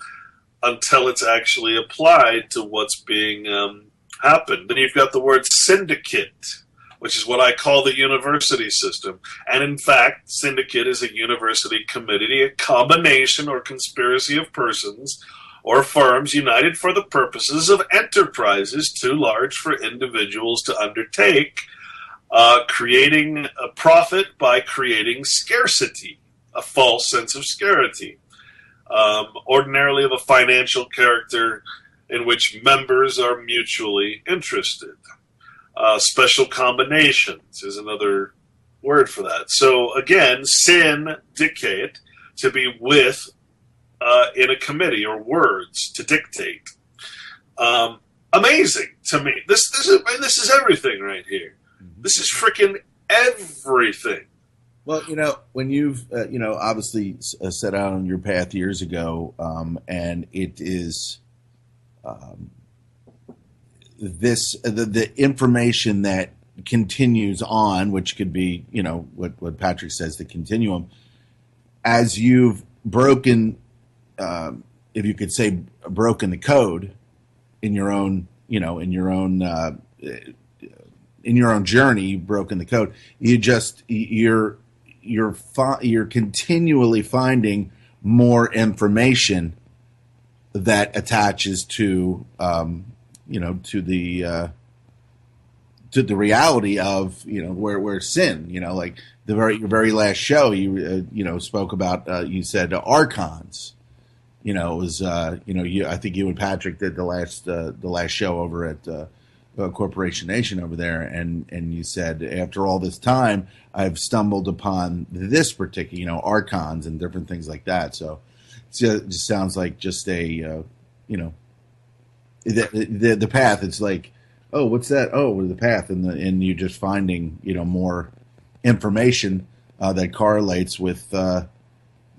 until it's actually applied to what's being happened. Then you've got the word syndicate, which is what I call the university system. And in fact, syndicate is a university committee, a combination or conspiracy of persons or firms united for the purposes of enterprises too large for individuals to undertake, creating a profit by creating scarcity, a false sense of scarcity, ordinarily of a financial character in which members are mutually interested. Special combinations is another word for that. So again, syndicate, to be with in a committee, or words, to dictate. Amazing to me. This is everything right here. This is freaking everything. Well, when you've, obviously set out on your path years ago, and it is the information that continues on, which could be, what Patrick says, the continuum, as you've broken, if you could say, broken the code in your own, in your own journey, you've broken the code. You're continually finding more information that attaches to to the reality of where sin, like your very last show, you spoke about, you said archons. It was I think you and Patrick did the last show over at Corporation Nation over there, and you said, after all this time, I've stumbled upon this particular, archons and different things like that. So it just sounds like just a, the path. It's like, oh, what's that? Oh, the path, and you're just finding, more information that correlates with the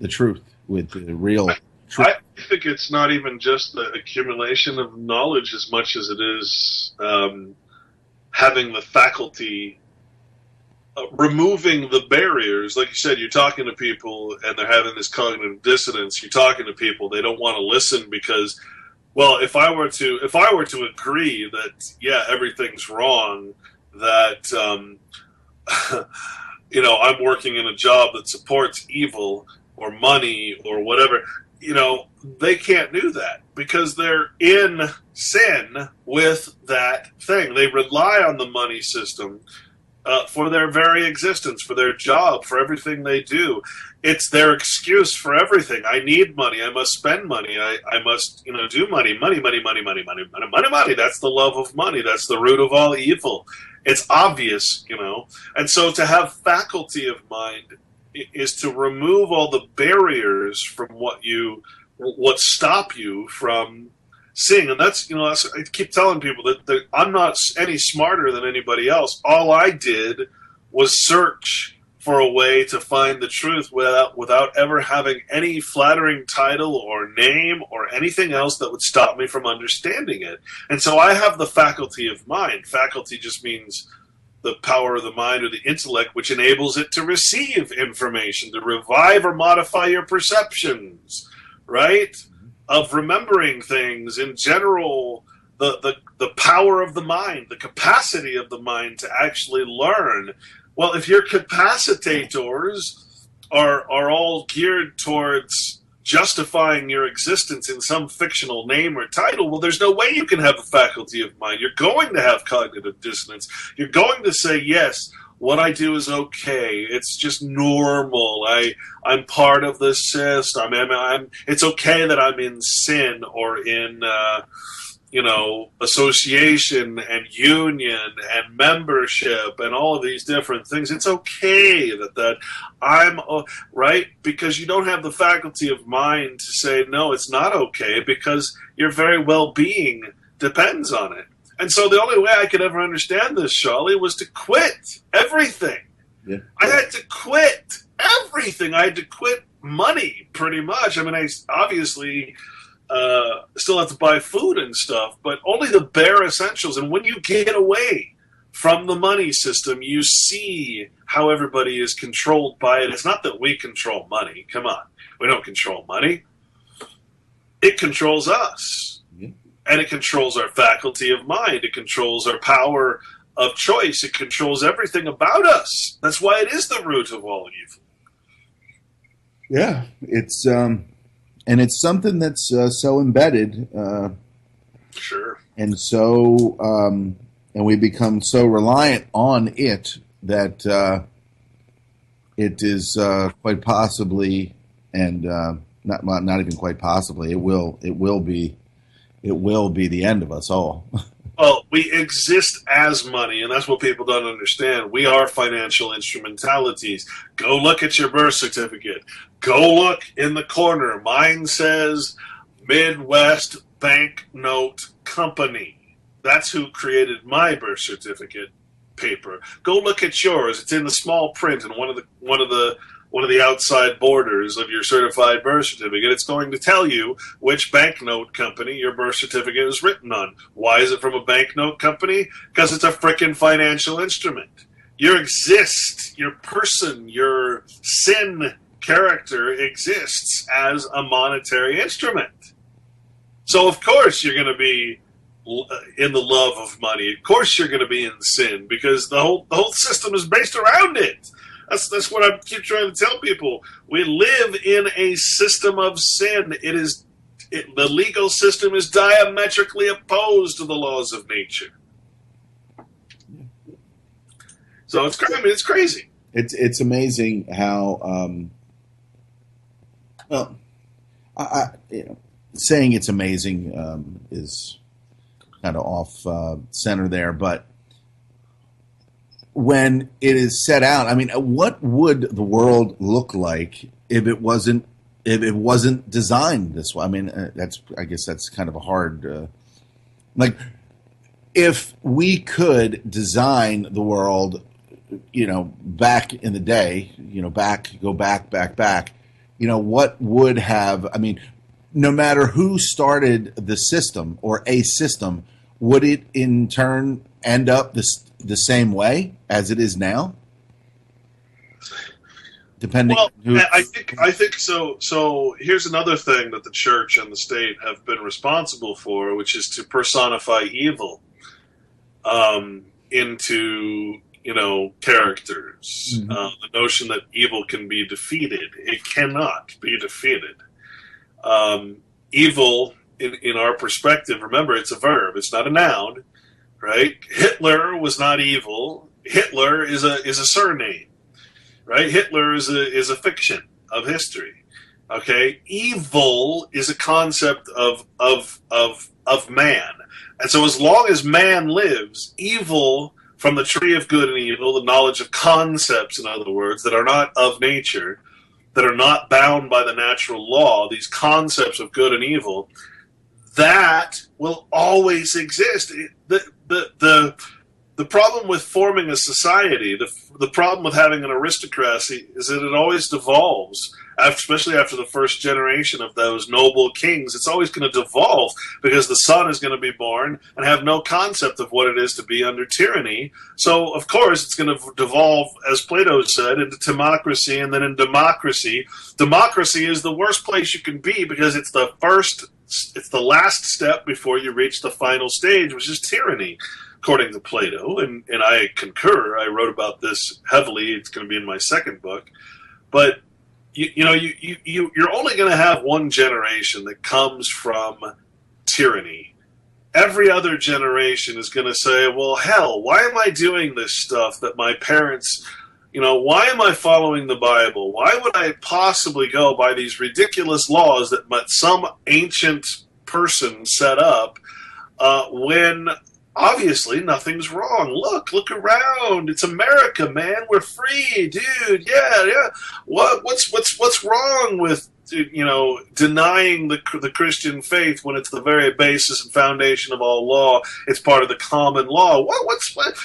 truth, with the real truth. I think it's not even just the accumulation of knowledge as much as it is having the faculty, removing the barriers. Like you said, you're talking to people and they're having this cognitive dissonance. You're talking to people, they don't want to listen because, well, if I were to agree that everything's wrong, that I'm working in a job that supports evil or money or whatever, they can't do that because they're in sin with that thing. They rely on the money system for their very existence, for their job, for everything they do. It's their excuse for everything. I need money. I must spend money. I must, do money. Money. That's the love of money. That's the root of all evil. It's obvious, And so to have faculty of mind is to remove all the barriers from what stop you from seeing. And that's I keep telling people that I'm not any smarter than anybody else. All I did was search for a way to find the truth without ever having any flattering title or name or anything else that would stop me from understanding it. And so I have the faculty of mind. Faculty just means the power of the mind or the intellect, which enables it to receive information, to revive or modify your perceptions, right? Of remembering things in general, the power of the mind, the capacity of the mind to actually learn. Well, if your capacitators are all geared towards justifying your existence in some fictional name or title, well, there's no way you can have a faculty of mind. You're going to have cognitive dissonance. You're going to say, yes, what I do is okay. It's just normal. I'm part of the system. It's okay that I'm in sin or in association and union and membership and all of these different things. It's okay that I'm right, because you don't have the faculty of mind to say no, it's not okay, because your very well-being depends on it. And so the only way I could ever understand this, Charlie, was to quit everything. Yeah. I had to quit everything. I had to quit money, pretty much. I mean, I obviously still have to buy food and stuff, but only the bare essentials. And when you get away from the money system, you see how everybody is controlled by it. It's not that we control money. Come on. We don't control money. It controls us. And it controls our faculty of mind. It controls our power of choice. It controls everything about us. That's why it is the root of all evil. Yeah, it's and it's something that's so embedded. Sure. And so, and we become so reliant on it that it is quite possibly, and not even quite possibly, it will be the end of us all. Well, we exist as money, and that's what people don't understand. We are financial instrumentalities. Go look at your birth certificate. Go look in the corner. Mine says Midwest Banknote Company. That's who created my birth certificate paper. Go look at yours. It's in the small print in one of the outside borders of your certified birth certificate. It's going to tell you which banknote company your birth certificate is written on. Why is it from a banknote company? Because it's a frickin' financial instrument. You exist, your person, your sin character exists as a monetary instrument. So of course you're going to be in the love of money. Of course you're going to be in sin, because the whole system is based around it. That's what I keep trying to tell people. We live in a system of sin. The legal system is diametrically opposed to the laws of nature. So it's crazy. It's amazing how saying it's amazing is kind of off center there, but when it is set out, I mean, what would the world look like if it wasn't designed this way? I mean, I guess that's kind of a hard, like, if we could design the world, back in the day, go back, what would have, I mean, no matter who started the system or a system, would it in turn end up the same way as it is now? Depending. Well, I think so. So here's another thing that the church and the state have been responsible for, which is to personify evil into characters. Mm-hmm. The notion that evil can be defeated. It cannot be defeated. Evil, in our perspective, remember, it's a verb. It's not a noun. Right? Hitler was not evil. Hitler is a surname, right? Hitler is a fiction of history. Okay, evil is a concept of man, and so as long as man lives, evil, from the tree of good and evil, the knowledge of concepts, in other words, that are not of nature, that are not bound by the natural law, these concepts of good and evil, that will always exist. The problem with forming a society, the problem with having an aristocracy, is that it always devolves, especially after the first generation of those noble kings. It's always going to devolve, because the son is going to be born and have no concept of what it is to be under tyranny. So, of course, it's going to devolve, as Plato said, into democracy, and then in democracy. Democracy is the worst place you can be, because it's the last step before you reach the final stage, which is tyranny, according to Plato, and I concur. I wrote about this heavily. It's going to be in my second book. But you're only going to have one generation that comes from tyranny, every other generation is going to say, well, hell, why am I doing this stuff that my parents, why am I following the Bible? Why would I possibly go by these ridiculous laws that some ancient person set up when obviously nothing's wrong? Look around. It's America, man. We're free, dude. Yeah. What's wrong with denying the Christian faith when it's the very basis and foundation of all law? It's part of the common law.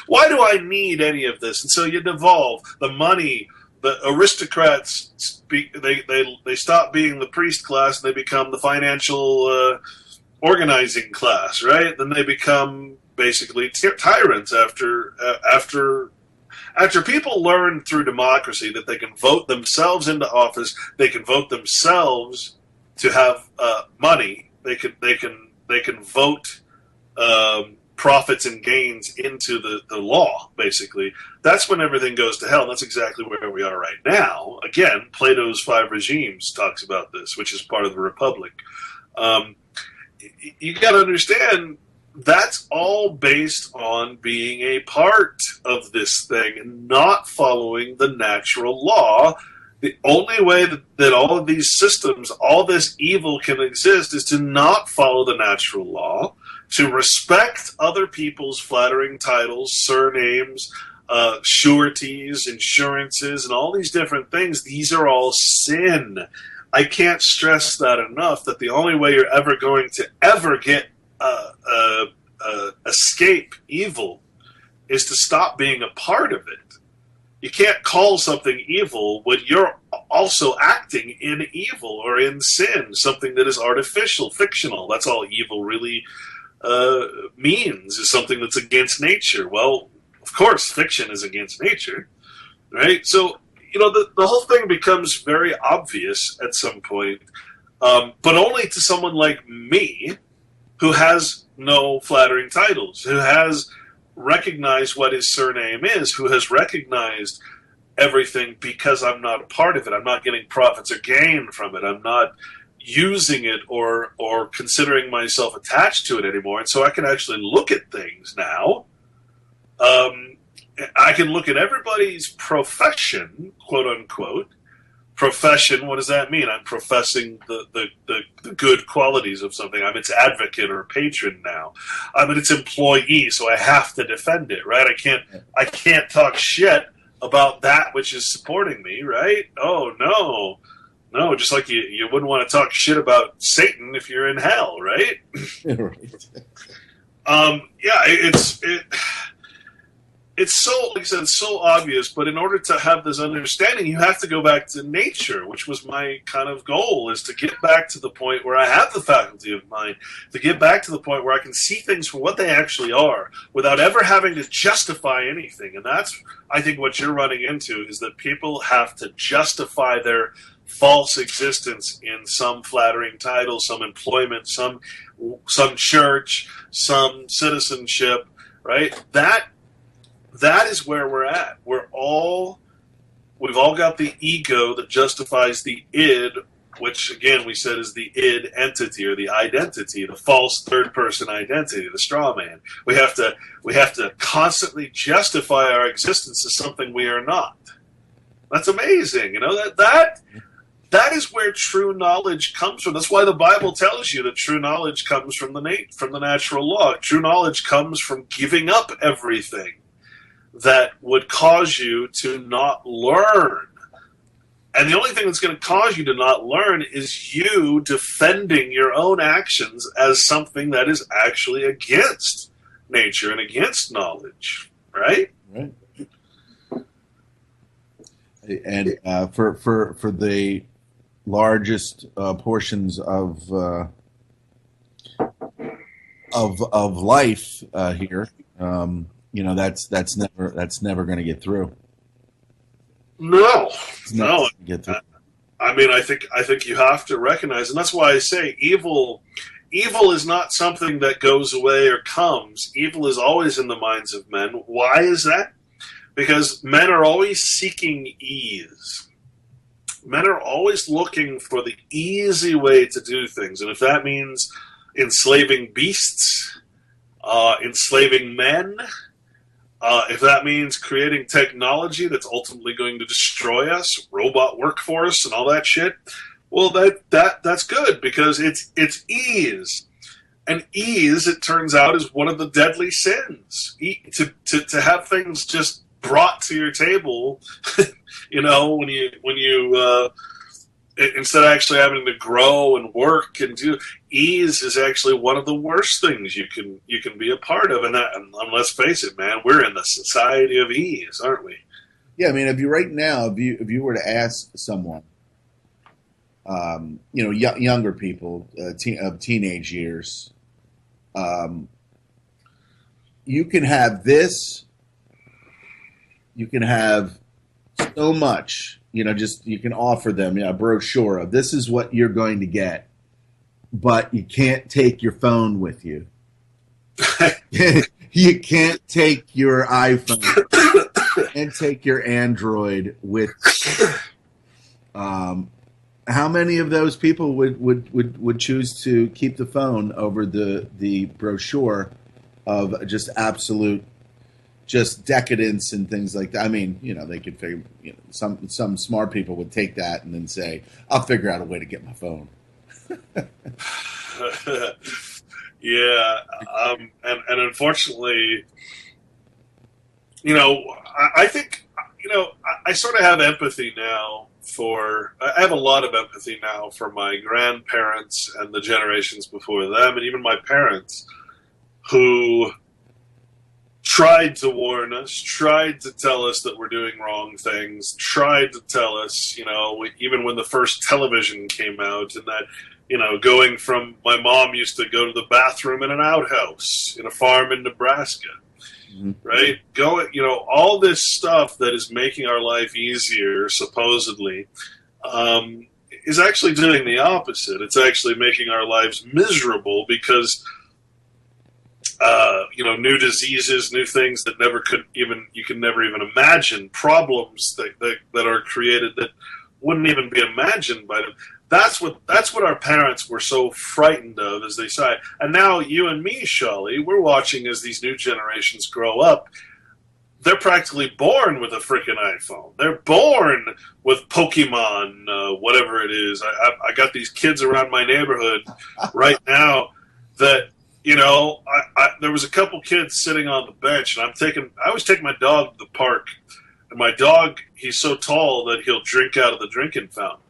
Why do I need any of this? And so you devolve the money. The aristocrats they stop being the priest class and they become the financial organizing class, right? Then they become basically tyrants after people learn through democracy that they can vote themselves into office. They can vote themselves to have money. They can vote profits and gains into the law. Basically, that's when everything goes to hell. And that's exactly where we are right now. Again, Plato's 5 Regimes talks about this, which is part of the Republic. You got to understand, that's all based on being a part of this thing and not following the natural law. The only way that all of these systems, all this evil can exist is to not follow the natural law, to respect other people's flattering titles, surnames, sureties, insurances, and all these different things. These are all sin. I can't stress that enough, that the only way you're ever going to ever get escape evil is to stop being a part of it. You can't call something evil when you're also acting in evil or in sin, something that is artificial, fictional. That's all evil really means, is something that's against nature. Well, of course, fiction is against nature, right? So, the whole thing becomes very obvious at some point, but only to someone like me, who has no flattering titles, who has recognized what his surname is, who has recognized everything because I'm not a part of it. I'm not getting profits or gain from it. I'm not using it or considering myself attached to it anymore. And so I can actually look at things now. I can look at everybody's profession, quote unquote. Profession, what does that mean? I'm professing the good qualities of something. I'm its advocate or patron now. I'm its employee, so I have to defend it, right? I can't talk shit about that which is supporting me, right? Oh, no, just like you wouldn't want to talk shit about Satan if you're in hell, right? Right. It's so, like I said, it's so obvious, but in order to have this understanding, you have to go back to nature, which was my kind of goal, is to get back to the point where I have the faculty of mind, to get back to the point where I can see things for what they actually are without ever having to justify anything. And that's, I think, what you're running into, is that people have to justify their false existence in some flattering title, some employment, some church, some citizenship, right? That is where we're at. We've all got the ego that justifies the id, which again we said is the id entity or the identity, the false third person identity, the straw man. We have to constantly justify our existence as something we are not. That's amazing, that is where true knowledge comes from. That's why the Bible tells you that true knowledge comes from the natural law. True knowledge comes from giving up everything that would cause you to not learn. And the only thing that's going to cause you to not learn is you defending your own actions as something that is actually against nature and against knowledge, right? Right. And for the largest portions of life here, that's never going to get through. No. Get through. I mean, I think you have to recognize, and that's why I say evil is not something that goes away or comes. Evil is always in the minds of men. Why is that? Because men are always seeking ease. Men are always looking for the easy way to do things, and if that means enslaving beasts, enslaving men, if that means creating technology that's ultimately going to destroy us, robot workforce and all that shit, well, that's good, because it's ease. And ease, it turns out, is one of the deadly sins. To have things just brought to your table, when you instead of actually having to grow and work and do, ease is actually one of the worst things you can be a part of. And let's face it, man, we're in the society of ease, aren't we? Yeah, I mean, if you were to ask someone, younger people of teenage years, you can have this, you can have so much, you can offer them a brochure of this is what you're going to get, but you can't take your phone with you. You can't take your iPhone and take your Android with how many of those people would choose to keep the phone over the brochure of just absolute decadence and things like that? I mean, they could figure, some smart people would take that and then say, I'll figure out a way to get my phone. Yeah. And unfortunately, I think, I sort of have empathy now I have a lot of empathy now for my grandparents and the generations before them, and even my parents, who tried to warn us, tried to tell us that we're doing wrong things, tried to tell us, even when the first television came out, and that, going from, my mom used to go to the bathroom in an outhouse in a farm in Nebraska. Right? All this stuff that is making our life easier, supposedly, is actually doing the opposite. It's actually making our lives miserable because, new diseases, new things that you can never even imagine, problems that are created that wouldn't even be imagined by them. That's what our parents were so frightened of, as they say. And now you and me, Shawley, we're watching as these new generations grow up. They're practically born with a freaking iPhone. They're born with Pokemon, whatever it is. I got these kids around my neighborhood right now that, there was a couple kids sitting on the bench, and I always take my dog to the park. And my dog, he's so tall that he'll drink out of the drinking fountain.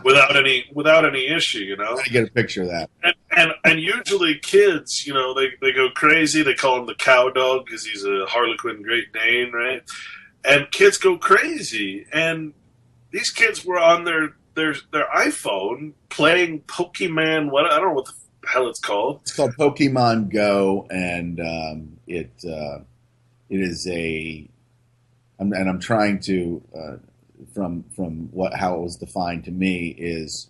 without any issue, I get a picture of that. And usually kids, they go crazy. They call him the cow dog because he's a Harlequin Great Dane, right? And kids go crazy. And these kids were on their iPhone playing Pokemon. I don't know what the hell it's called. It's called Pokemon Go, and it is I'm trying to. From how it was defined to me is,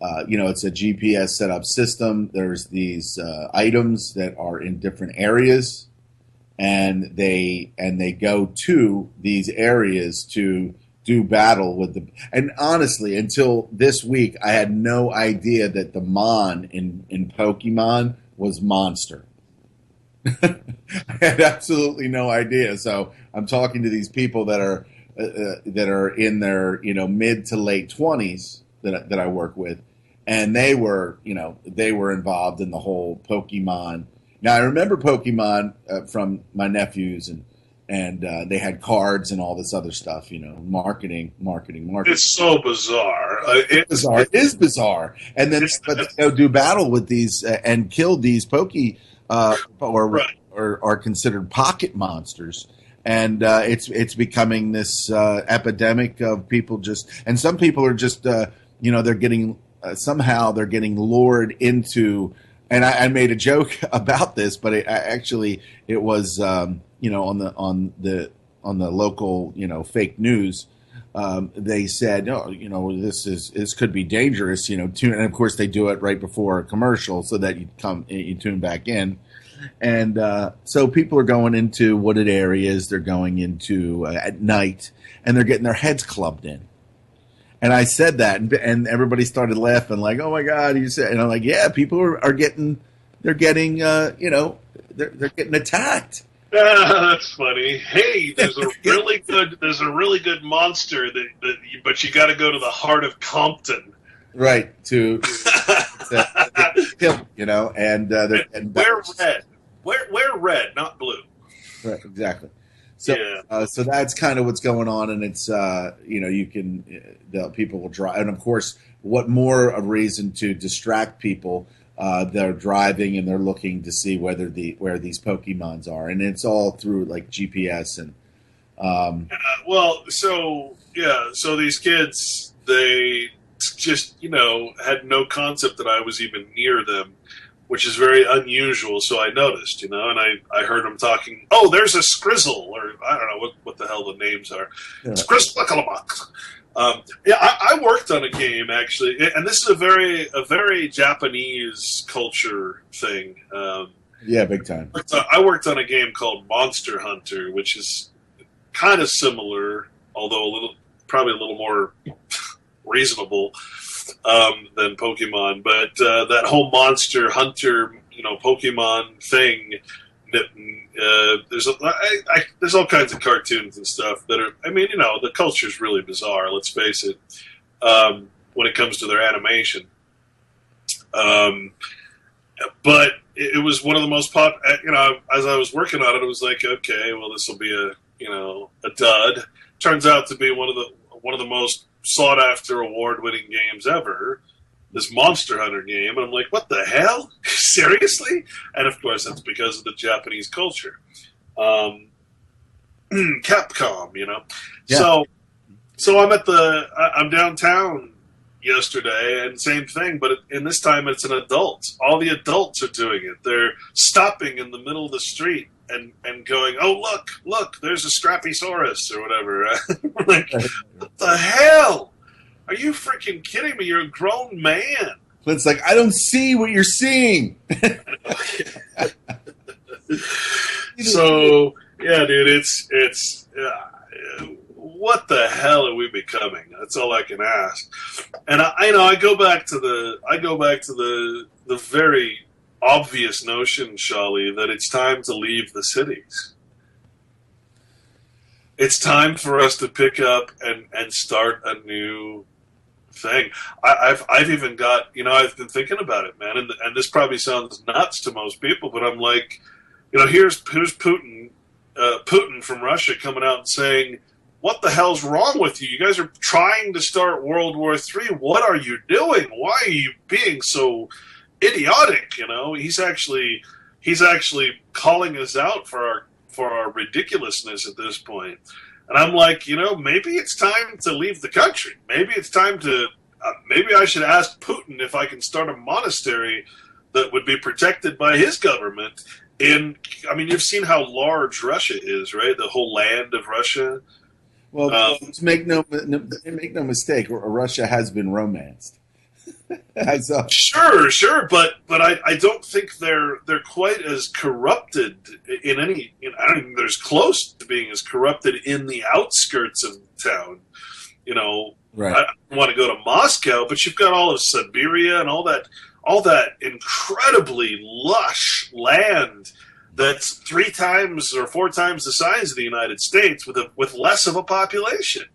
it's a GPS set up system. There's these items that are in different areas, and they go to these areas to do battle with the. And honestly, until this week, I had no idea that the Mon in Pokemon was monster. I had absolutely no idea. So I'm talking to these people that are in their mid to late 20s that I work with, and they were involved in the whole Pokemon. Now I remember Pokemon from my nephews, and they had cards and all this other stuff. Marketing. It's so bizarre. It is bizarre. And then but they go do battle with these and kill these or are considered pocket monsters. And it's becoming this epidemic of people and some people are just they're getting somehow they're getting lured into. And I made a joke about this, but it was on the local fake news. They said, this could be dangerous, and of course they do it right before a commercial so that you tune back in. And so people are going into wooded areas. They're going into at night, and they're getting their heads clubbed in. And I said that, and everybody started laughing, like, "Oh my God!" You said, and I'm like, "Yeah, people are getting, they're getting, they're getting attacked. That's funny. Hey, there's a really good monster but you got to go to the heart of Compton. Right, to kill, and wear red. Wear red, not blue. Right, exactly. So, so that's kind of what's going on, and it's you can people will drive, and of course, what more a reason to distract people? They're driving and they're looking to see where these Pokemons are, and it's all through like GPS and. So these kids, they just had no concept that I was even near them, which is very unusual. So I noticed, and I heard them talking. Oh, there's a Skrizzle, or I don't know what the hell the names are. Yeah. Skrizzle. I worked on a game actually, and this is a very Japanese culture thing. Yeah, big time. I worked on a game called Monster Hunter, which is kind of similar, although probably a little more reasonable than Pokemon. But that whole Monster Hunter, Pokemon thing. There's all kinds of cartoons and stuff that are. The culture is really bizarre. Let's face it. When it comes to their animation, but it was one of the most pop. As I was working on it, it was like, okay, well, this will be a dud. Turns out to be one of the most sought after award winning games ever. This Monster Hunter game, and I'm like, what the hell? Seriously? And of course, that's because of the Japanese culture. Capcom, Yeah. So I'm downtown yesterday, and same thing, but in this time it's an adult. All the adults are doing it. They're stopping in the middle of the street and going, oh, look, there's a Scrappysaurus or whatever. Like, what the hell? Are you freaking kidding me? You're a grown man. Clint's like, I don't see what you're seeing. So, yeah, dude, it's what the hell are we becoming? That's all I can ask. And I go back to the very obvious notion, Shali, that it's time to leave the cities. It's time for us to pick up and start a new thing. I've even got, I've been thinking about it, man, and this probably sounds nuts to most people, but I'm like, here's Putin from Russia coming out and saying, what the hell's wrong with you? You guys are trying to start World War III. What are you doing? Why are you being so idiotic? He's actually calling us out for our ridiculousness at this point. And I'm like, maybe it's time to leave the country. Maybe it's time to, maybe I should ask Putin if I can start a monastery that would be protected by his government. You've seen how large Russia is, right? The whole land of Russia. Well, make no mistake, Russia has been romanced. Sure, but I don't think they're quite as corrupted in any. I don't think there's close to being as corrupted in the outskirts of town. Right. I don't want to go to Moscow, but you've got all of Siberia and all that incredibly lush land that's 3 times or 4 times the size of the United States with less of a population.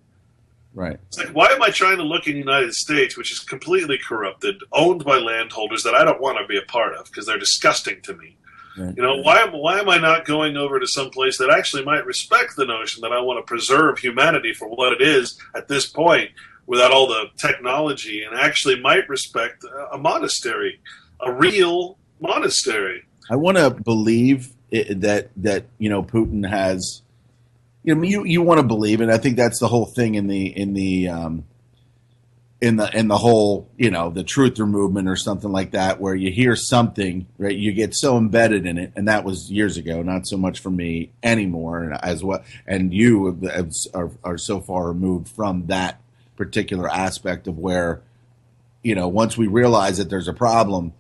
Right. It's like, why am I trying to look in the United States, which is completely corrupted, owned by landholders that I don't want to be a part of because they're disgusting to me? Right. Why am I not going over to some place that actually might respect the notion that I want to preserve humanity for what it is at this point without all the technology, and actually might respect a monastery, a real monastery? I want to believe that Putin has. You want to believe, and I think that's the whole thing in the whole the truther movement or something like that, where you hear something, right? You get so embedded in it, and that was years ago, not so much for me anymore, as well. And you are so far removed from that particular aspect of where, once we realize that there's a problem,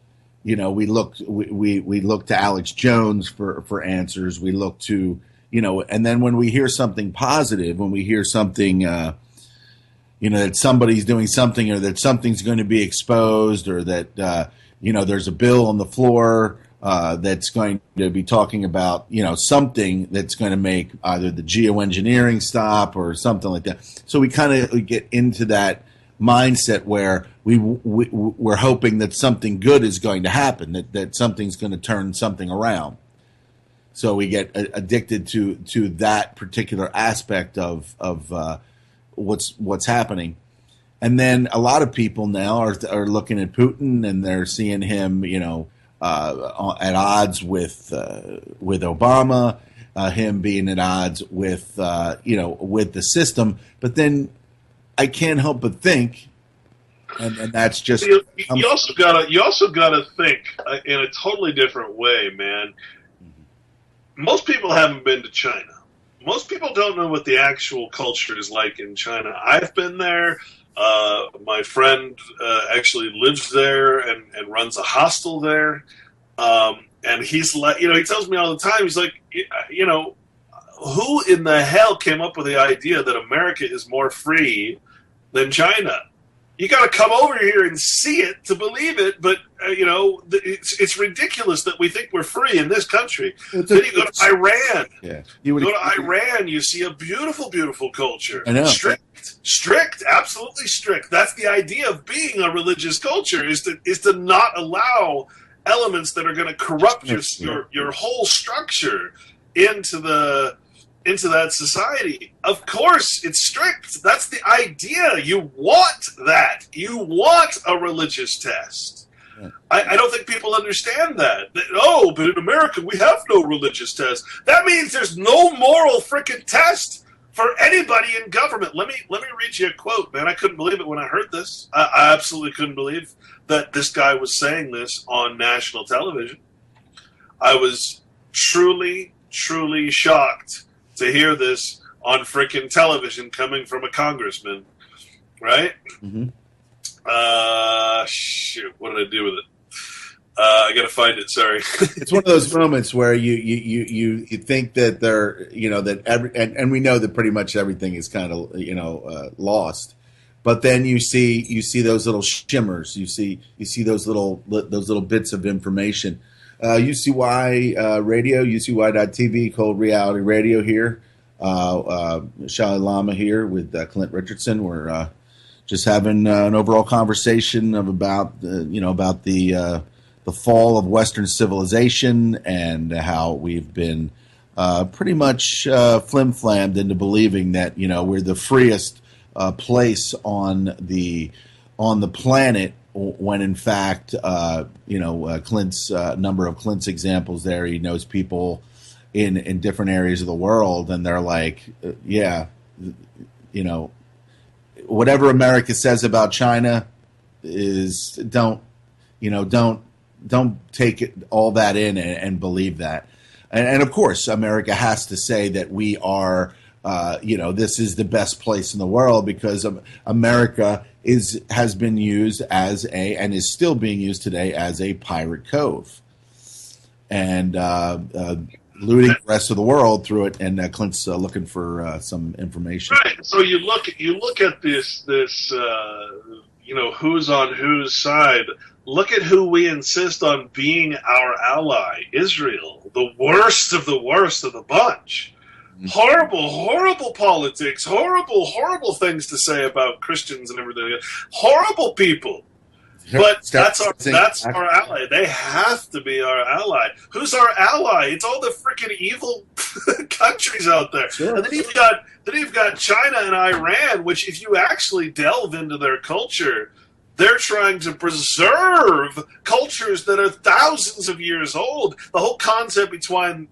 we look to Alex Jones for answers. We look to and then when we hear something positive, when we hear something, that somebody's doing something, or that something's going to be exposed, or that, there's a bill on the floor that's going to be talking about, something that's going to make either the geoengineering stop or something like that. So we kind of get into that mindset where we're hoping that something good is going to happen, that something's going to turn something around. So we get addicted to that particular aspect of what's happening. And then a lot of people now are looking at Putin and they're seeing him, at odds with Obama, him being at odds with the system. But then I can't help but think, and that's just you also gotta think in a totally different way, man. Most people haven't been to China. Most people don't know what the actual culture is like in China. I've been there. My friend actually lives there and runs a hostel there. And he's like, he tells me all the time, he's like, who in the hell came up with the idea that America is more free than China? You got to come over here and see it to believe it. But, it's ridiculous that we think we're free in this country. Then you go to Iran. Yeah. You go to Iran, you see a beautiful, beautiful culture. I know. Strict, absolutely strict. That's the idea of being a religious culture, is to not allow elements that are going to corrupt your whole structure into that society. Of course, it's strict. That's the idea. You want that. You want a religious test. Yeah. I don't think people understand that. But in America, we have no religious test. That means there's no moral freaking test for anybody in government. Let me read you a quote, man. I couldn't believe it when I heard this. I absolutely couldn't believe that this guy was saying this on national television. I was truly, truly shocked to hear this on freaking television coming from a congressman, right? Mm-hmm. Shoot, what did I do with it? I got to find it. Sorry. It's one of those moments where you think that they're, that and we know that pretty much everything is kind of, lost. But then you see those little shimmers. You see those little bits of information. UCY radio, UCY.TV, Cold Reality Radio here. Shali Lama here with Clint Richardson. We're just having an overall conversation about the fall of Western civilization and how we've been pretty much flim-flammed into believing that we're the freest place on the planet, when in fact Clint's number of Clint's examples there, he knows people in different areas of the world, and they're like, whatever America says about China is don't take all that in and believe that. And of course, America has to say that we are, this is the best place in the world, because America has been used and is still being used today as a pirate cove, and looting the rest of the world through it. And Clint's looking for some information. Right. So you look at this who's on whose side. Look at who we insist on being our ally, Israel, the worst of the bunch. Mm-hmm. Horrible politics, horrible things to say about Christians and everything. Horrible people. But that's our ally. They have to be our ally. Who's our ally? It's all the freaking evil countries out there. Sure. And then you've got China and Iran, which, if you actually delve into their culture, they're trying to preserve cultures that are thousands of years old. The whole concept behind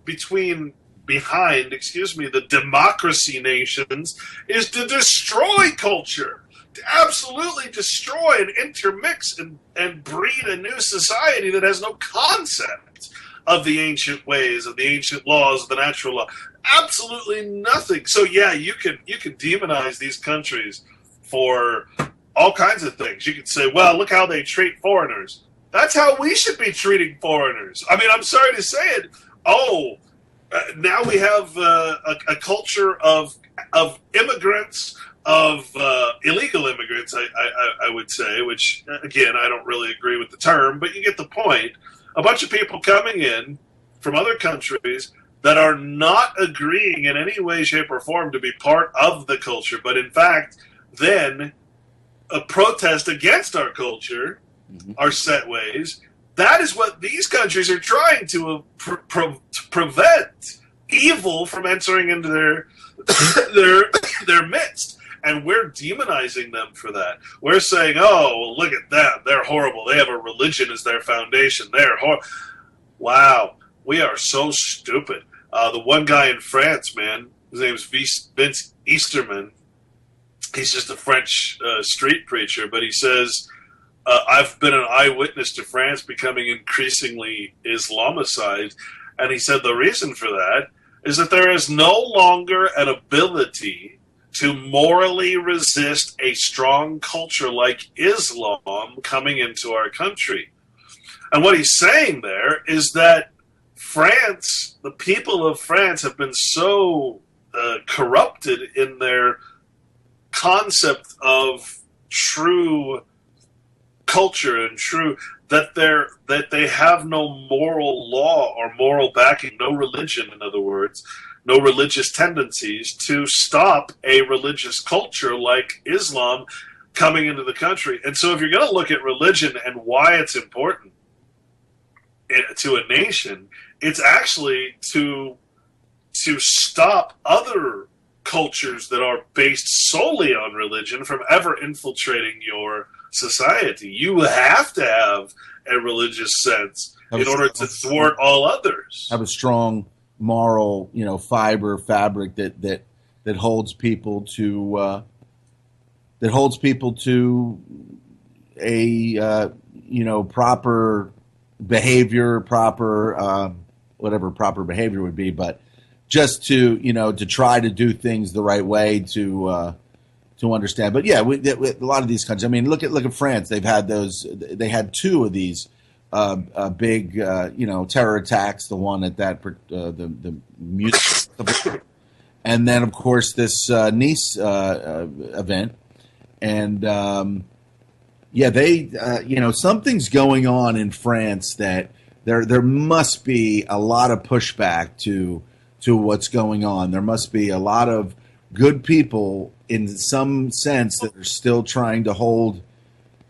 the democracy nations is to destroy culture, to absolutely destroy and intermix and breed a new society that has no concept of the ancient ways, of the ancient laws, of the natural law. Absolutely nothing. So yeah, you can demonize these countries for all kinds of things. You could say, well, look how they treat foreigners. That's how we should be treating foreigners. I mean, I'm sorry to say it. Now we have a culture of immigrants, of illegal immigrants, I would say, which, again, I don't really agree with the term, but you get the point. a bunch of people coming in from other countries that are not agreeing in any way, shape, or form to be part of the culture, but in fact, then a protest against our culture, our set ways. That is what these countries are trying to prevent evil from entering into their midst. And we're demonizing them for that. We're saying, oh, well, look at them. They're horrible. They have a religion as their foundation. They're horrible. Wow. We are so stupid. The one guy in France, man, his name is Vince Easterman. He's just a French street preacher, but he says, I've been an eyewitness to France becoming increasingly Islamicized. And he said the reason for that is that there is no longer an ability to morally resist a strong culture like Islam coming into our country. And what he's saying there is that France, the people of France, have been so corrupted in their concept of true culture and true that they have no moral law or moral backing, no religion, in other words, no religious tendencies to stop a religious culture like Islam coming into the country. And so if you're going to look at religion and why it's important to a nation, it's actually to stop other cultures that are based solely on religion from ever infiltrating your society. You have to have a religious sense in order to thwart all others. Have a strong moral, fabric that holds people to a proper behavior, whatever proper behavior would be, but just to try to do things the right way to understand. But yeah, a lot of these countries. I mean, look at France. They had two of these big terror attacks. The one at the music festival, and then of course this Nice event. And something's going on in France that there must be a lot of pushback to what's going on. There must be a lot of good people in some sense that are still trying to hold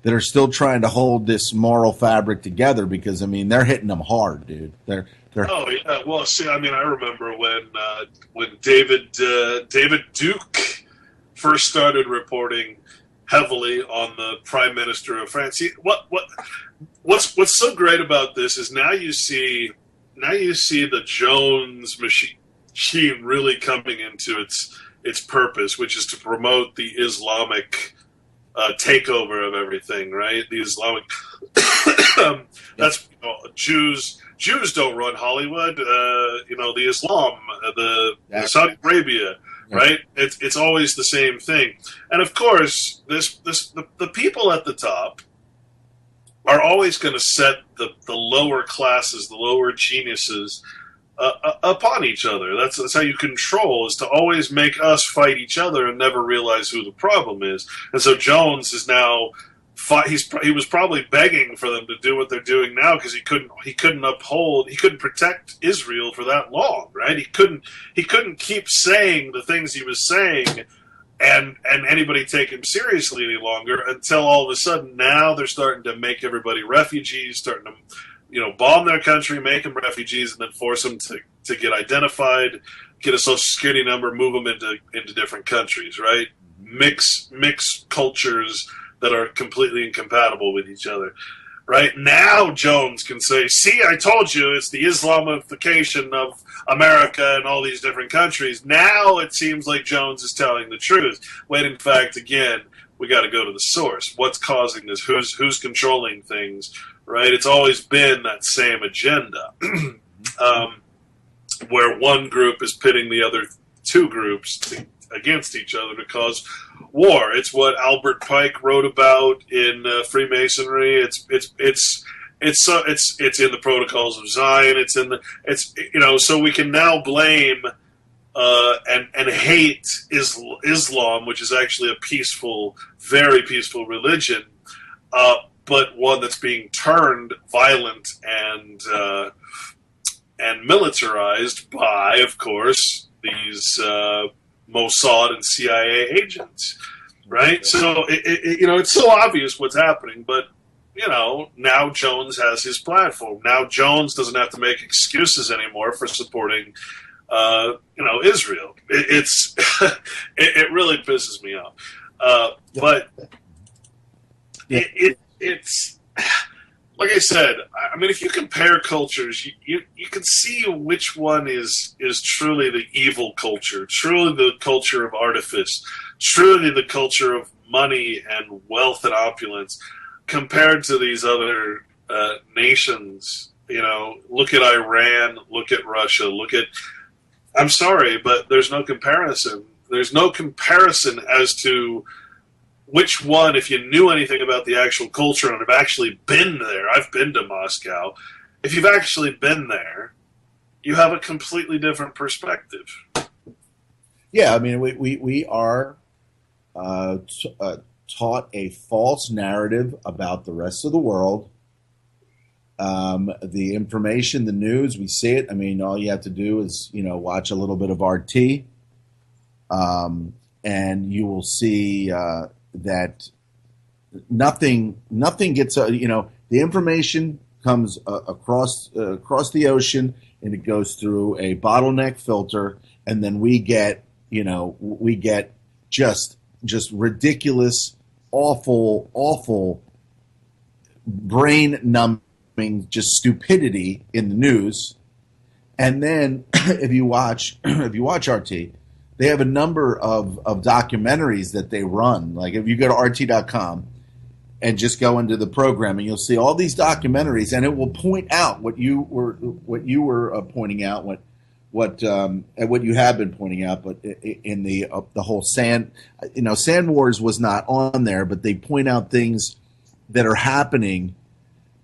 this moral fabric together, because I mean they're hitting them hard, dude. They're Oh yeah. Well, see, I mean, I remember when David Duke first started reporting heavily on the Prime Minister of France. See, what's so great about this is now you see the Jones machine really coming into its purpose, which is to promote the Islamic takeover of everything, right? The Islamic that's Jews don't run Hollywood. The Islam, the Saudi Arabia, right? It's always the same thing. And of course, the people at the top are always going to set the lower classes, the lower geniuses upon each other. That's how you control, is to always make us fight each other and never realize who the problem is. And so Jones is now he was probably begging for them to do what they're doing now, because he couldn't protect Israel for that long, right? He couldn't keep saying the things he was saying and anybody take him seriously any longer, until all of a sudden now they're starting to make everybody refugees, starting to bomb their country, make them refugees, and then force them to get identified, get a social security number, move them into different countries, right? Mix cultures that are completely incompatible with each other. Right now, Jones can say, "See, I told you, it's the Islamification of America and all these different countries." Now it seems like Jones is telling the truth, when in fact, again, we got to go to the source. What's causing this? Who's controlling things? Right? It's always been that same agenda, where one group is pitting the other two groups against each other to cause war. It's what Albert Pike wrote about in Freemasonry. It's in the Protocols of Zion. So we can now blame and hate Islam, which is actually a peaceful, very peaceful religion, but one that's being turned violent and militarized by, of course, these Mossad and CIA agents, right? So it's so obvious what's happening, but now Jones has his platform. Now Jones doesn't have to make excuses anymore for supporting, Israel. It's it really pisses me off. But it's like I said. I mean, if you compare cultures, you can see which one is truly the evil culture, truly the culture of artifice, truly the culture of money and wealth and opulence, compared to these other nations. Look at Iran, look at Russia, I'm sorry, but there's no comparison. There's no comparison as to which one, if you knew anything about the actual culture and have actually been there. I've been to Moscow. If you've actually been there, you have a completely different perspective. Yeah, I mean, we are taught a false narrative about the rest of the world. The information, the news, we see it. I mean, all you have to do is, watch a little bit of RT, and you will see that nothing gets. The information comes across the ocean, and it goes through a bottleneck filter, and then we get just ridiculous, awful, brain numbing, just stupidity in the news. And then if you watch RT, they have a number of documentaries that they run. Like if you go to RT.com and just go into the program, and you'll see all these documentaries, and it will point out what you were pointing out, what you have been pointing out, but in the whole Sand Wars was not on there, but they point out things that are happening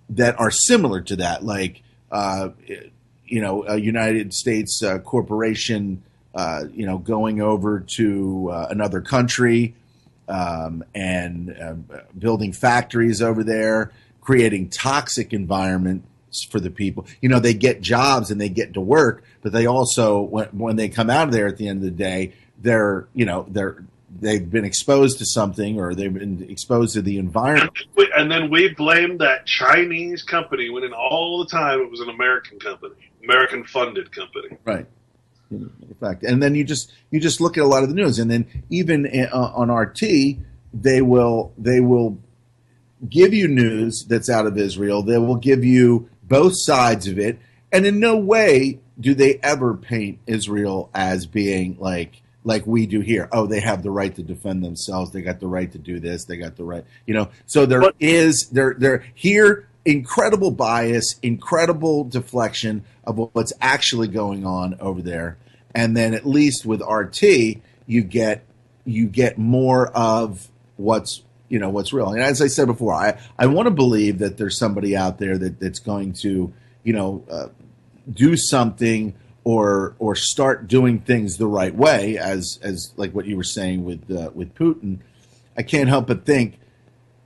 that are similar to that, like a United States corporation, going over to another country and building factories over there, creating toxic environments for the people. They get jobs and they get to work, but they also, when they come out of there at the end of the day, they've been exposed to something, or they've been exposed to the environment. And then we blame that Chinese company when in all the time it was an American company, American funded company. Right. In fact, and then you just look at a lot of the news, and then even on RT, they will give you news that's out of Israel. They will give you both sides of it, and in no way do they ever paint Israel as being like we do here. Oh, they have the right to defend themselves. They got the right to do this. They got the right, So there here incredible bias, incredible deflection of what's actually going on over there. And then at least with RT, you get more of what's real. And as I said before, I want to believe that there's somebody out there that's going to, do something or start doing things the right way, as like what you were saying with Putin. I can't help but think,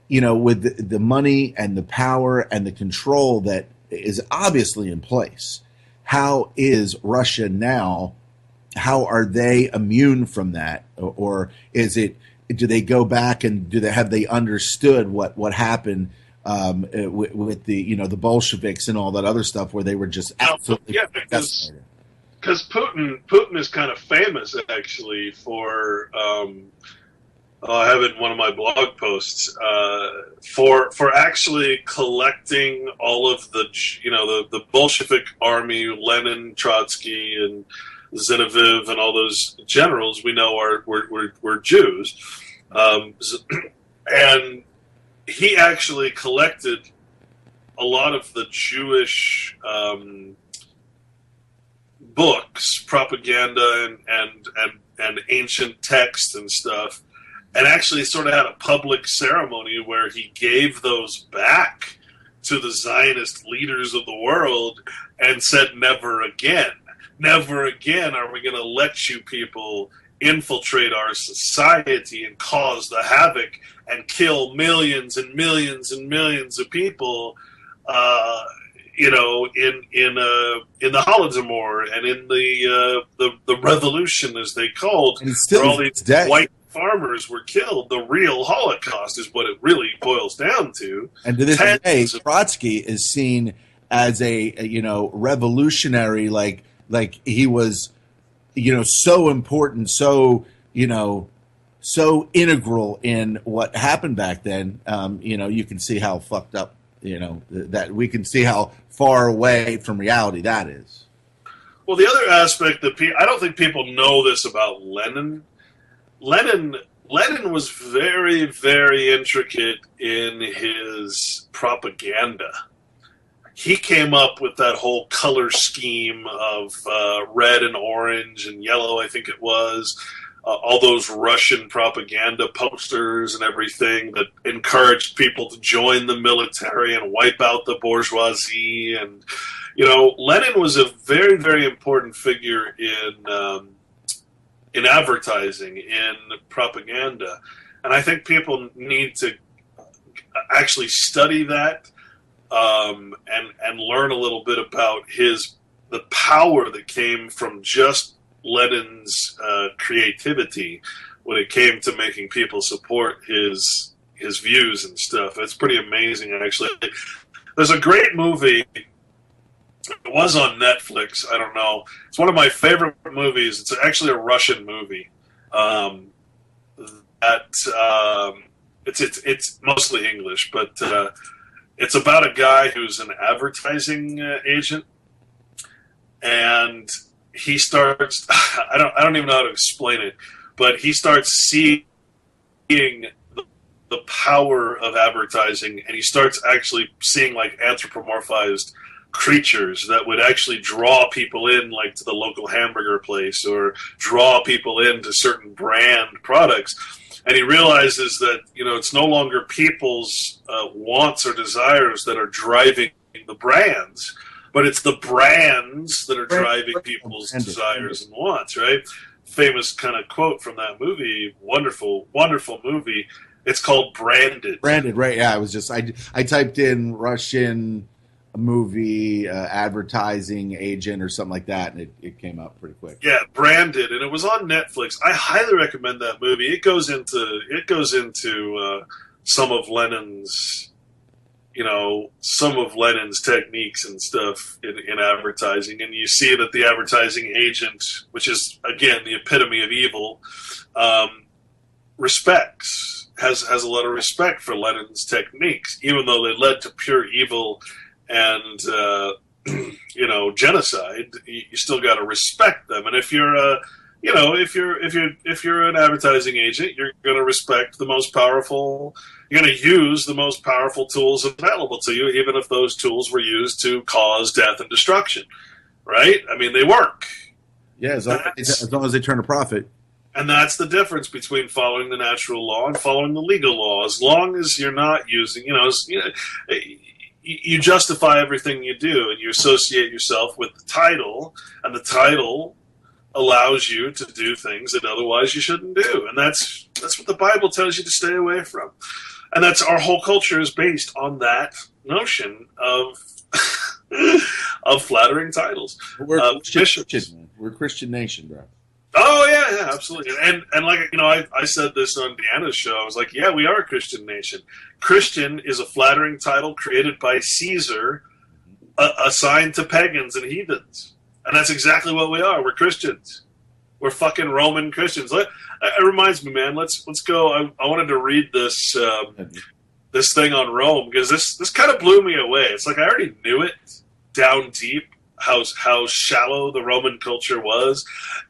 with the money and the power and the control that is obviously in place, how is Russia now? How are they immune from that? Or is it? Do they go back and have they understood what happened with the the Bolsheviks and all that other stuff, where they were just absolutely decimated? Because Putin is kind of famous actually for I have it in one of my blog posts for actually collecting all of the Bolshevik army, Lenin, Trotsky, and Zinoviev, and all those generals we know were Jews, and he actually collected a lot of the Jewish books, propaganda, and ancient texts and stuff, and actually sort of had a public ceremony where he gave those back to the Zionist leaders of the world and said, never again are we going to let you people infiltrate our society and cause the havoc and kill millions and millions and millions of people, in the Holodomor and in the revolution, as they called, where all these white farmers were killed. The real Holocaust is what it really boils down to. And to this day, Trotsky is seen as a revolutionary, like he was, so important, so integral in what happened back then. You can see how fucked up, that we can see how far away from reality that is. Well, the other aspect that I don't think people know this about Lenin. Lenin was very, very intricate in his propaganda. He came up with that whole color scheme of red and orange and yellow, I think it was, all those Russian propaganda posters and everything that encouraged people to join the military and wipe out the bourgeoisie. And, Lenin was a very, very important figure in advertising, in propaganda. And I think people need to actually study that and learn a little bit about the power that came from just Lenin's creativity when it came to making people support his views and stuff. It's pretty amazing, actually. There's a great movie. It was on Netflix. I don't know. It's one of my favorite movies. It's actually a Russian movie. It's mostly English, but it's about a guy who's an advertising agent, and he starts. I don't even know how to explain it, but he starts seeing the power of advertising, and he starts actually seeing like anthropomorphized creatures that would actually draw people in, like to the local hamburger place, or draw people into certain brand products. And he realizes that, it's no longer people's wants or desires that are driving the brands, but it's the brands that are driving people's desires and wants, right? Famous kind of quote from that movie, wonderful, wonderful movie. It's called Branded. Branded, right? Yeah, I typed in Russian movie advertising agent or something like that, and it came up pretty quick. Yeah, Branded, and it was on Netflix. I highly recommend that movie. It goes into some of Lenin's techniques and stuff in advertising, and you see that the advertising agent, which is again the epitome of evil, has a lot of respect for Lenin's techniques, even though they led to pure evil and genocide. You still got to respect them. And if you're if you're an advertising agent, you're going to respect the most powerful. You're going to use the most powerful tools available to you, even if those tools were used to cause death and destruction. Right? I mean, they work. Yeah, as long as they turn a profit. And that's the difference between following the natural law and following the legal law. As long as you're not using, you justify everything you do, and you associate yourself with the title, and the title allows you to do things that otherwise you shouldn't do. And that's what the Bible tells you to stay away from. And that's our whole culture is based on that notion of of flattering titles. We're a Christian nation, bro. Oh yeah, absolutely. And like I said this on Deanna's show. I was like, yeah, we are a Christian nation. Christian is a flattering title created by Caesar, assigned to pagans and heathens, and that's exactly what we are. We're Christians. We're fucking Roman Christians. It reminds me, man. Let's go. I wanted to read this this thing on Rome because this kind of blew me away. It's like I already knew it down deep. How shallow the Roman culture was,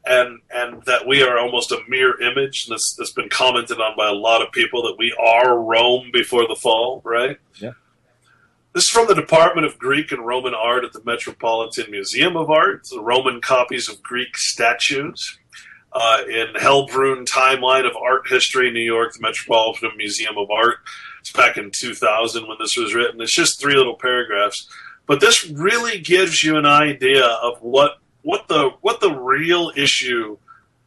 and that we are almost a mere image. And that's been commented on by a lot of people, that we are Rome before the fall, right? Yeah. This is from the Department of Greek and Roman Art at the Metropolitan Museum of Art. The Roman copies of Greek statues in Hellbrunn Timeline of Art History, New York, the Metropolitan Museum of Art. It's back in 2000 when this was written. It's just 3 little paragraphs. But this really gives you an idea of what the real issue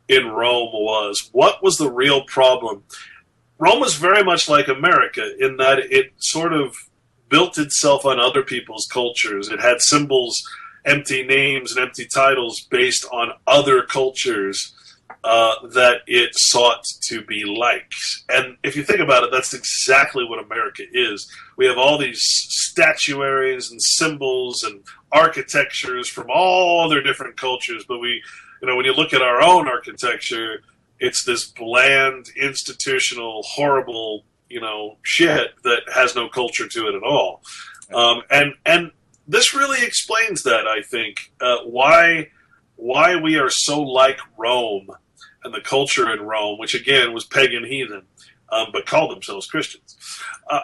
in Rome was? What was the real problem? Rome was very much like America in that it sort of built itself on other people's cultures. It had symbols, empty names, and empty titles based on other cultures that it sought to be like. And if you think about it, that's exactly what America is. We have all these statuaries and symbols and architectures from all other different cultures, but we, when you look at our own architecture, it's this bland, institutional, horrible, shit that has no culture to it at all. And this really explains that, I think, why we are so like Rome and the culture in Rome, which again was pagan heathen, but called themselves Christians.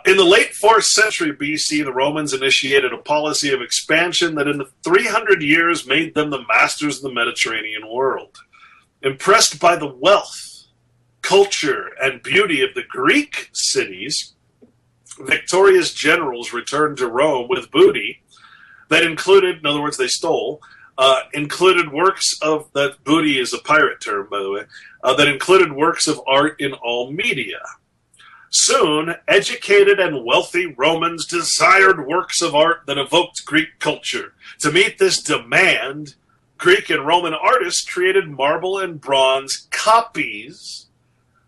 In the late 4th century BC, the Romans initiated a policy of expansion that in the 300 years made them the masters of the Mediterranean world. Impressed by the wealth, culture, and beauty of the Greek cities, victorious generals returned to Rome with booty that included, in other words, they stole, included works of, that booty is a pirate term, by the way, that included works of art in all media. Soon, educated and wealthy Romans desired works of art that evoked Greek culture. To meet this demand, Greek and Roman artists created marble and bronze copies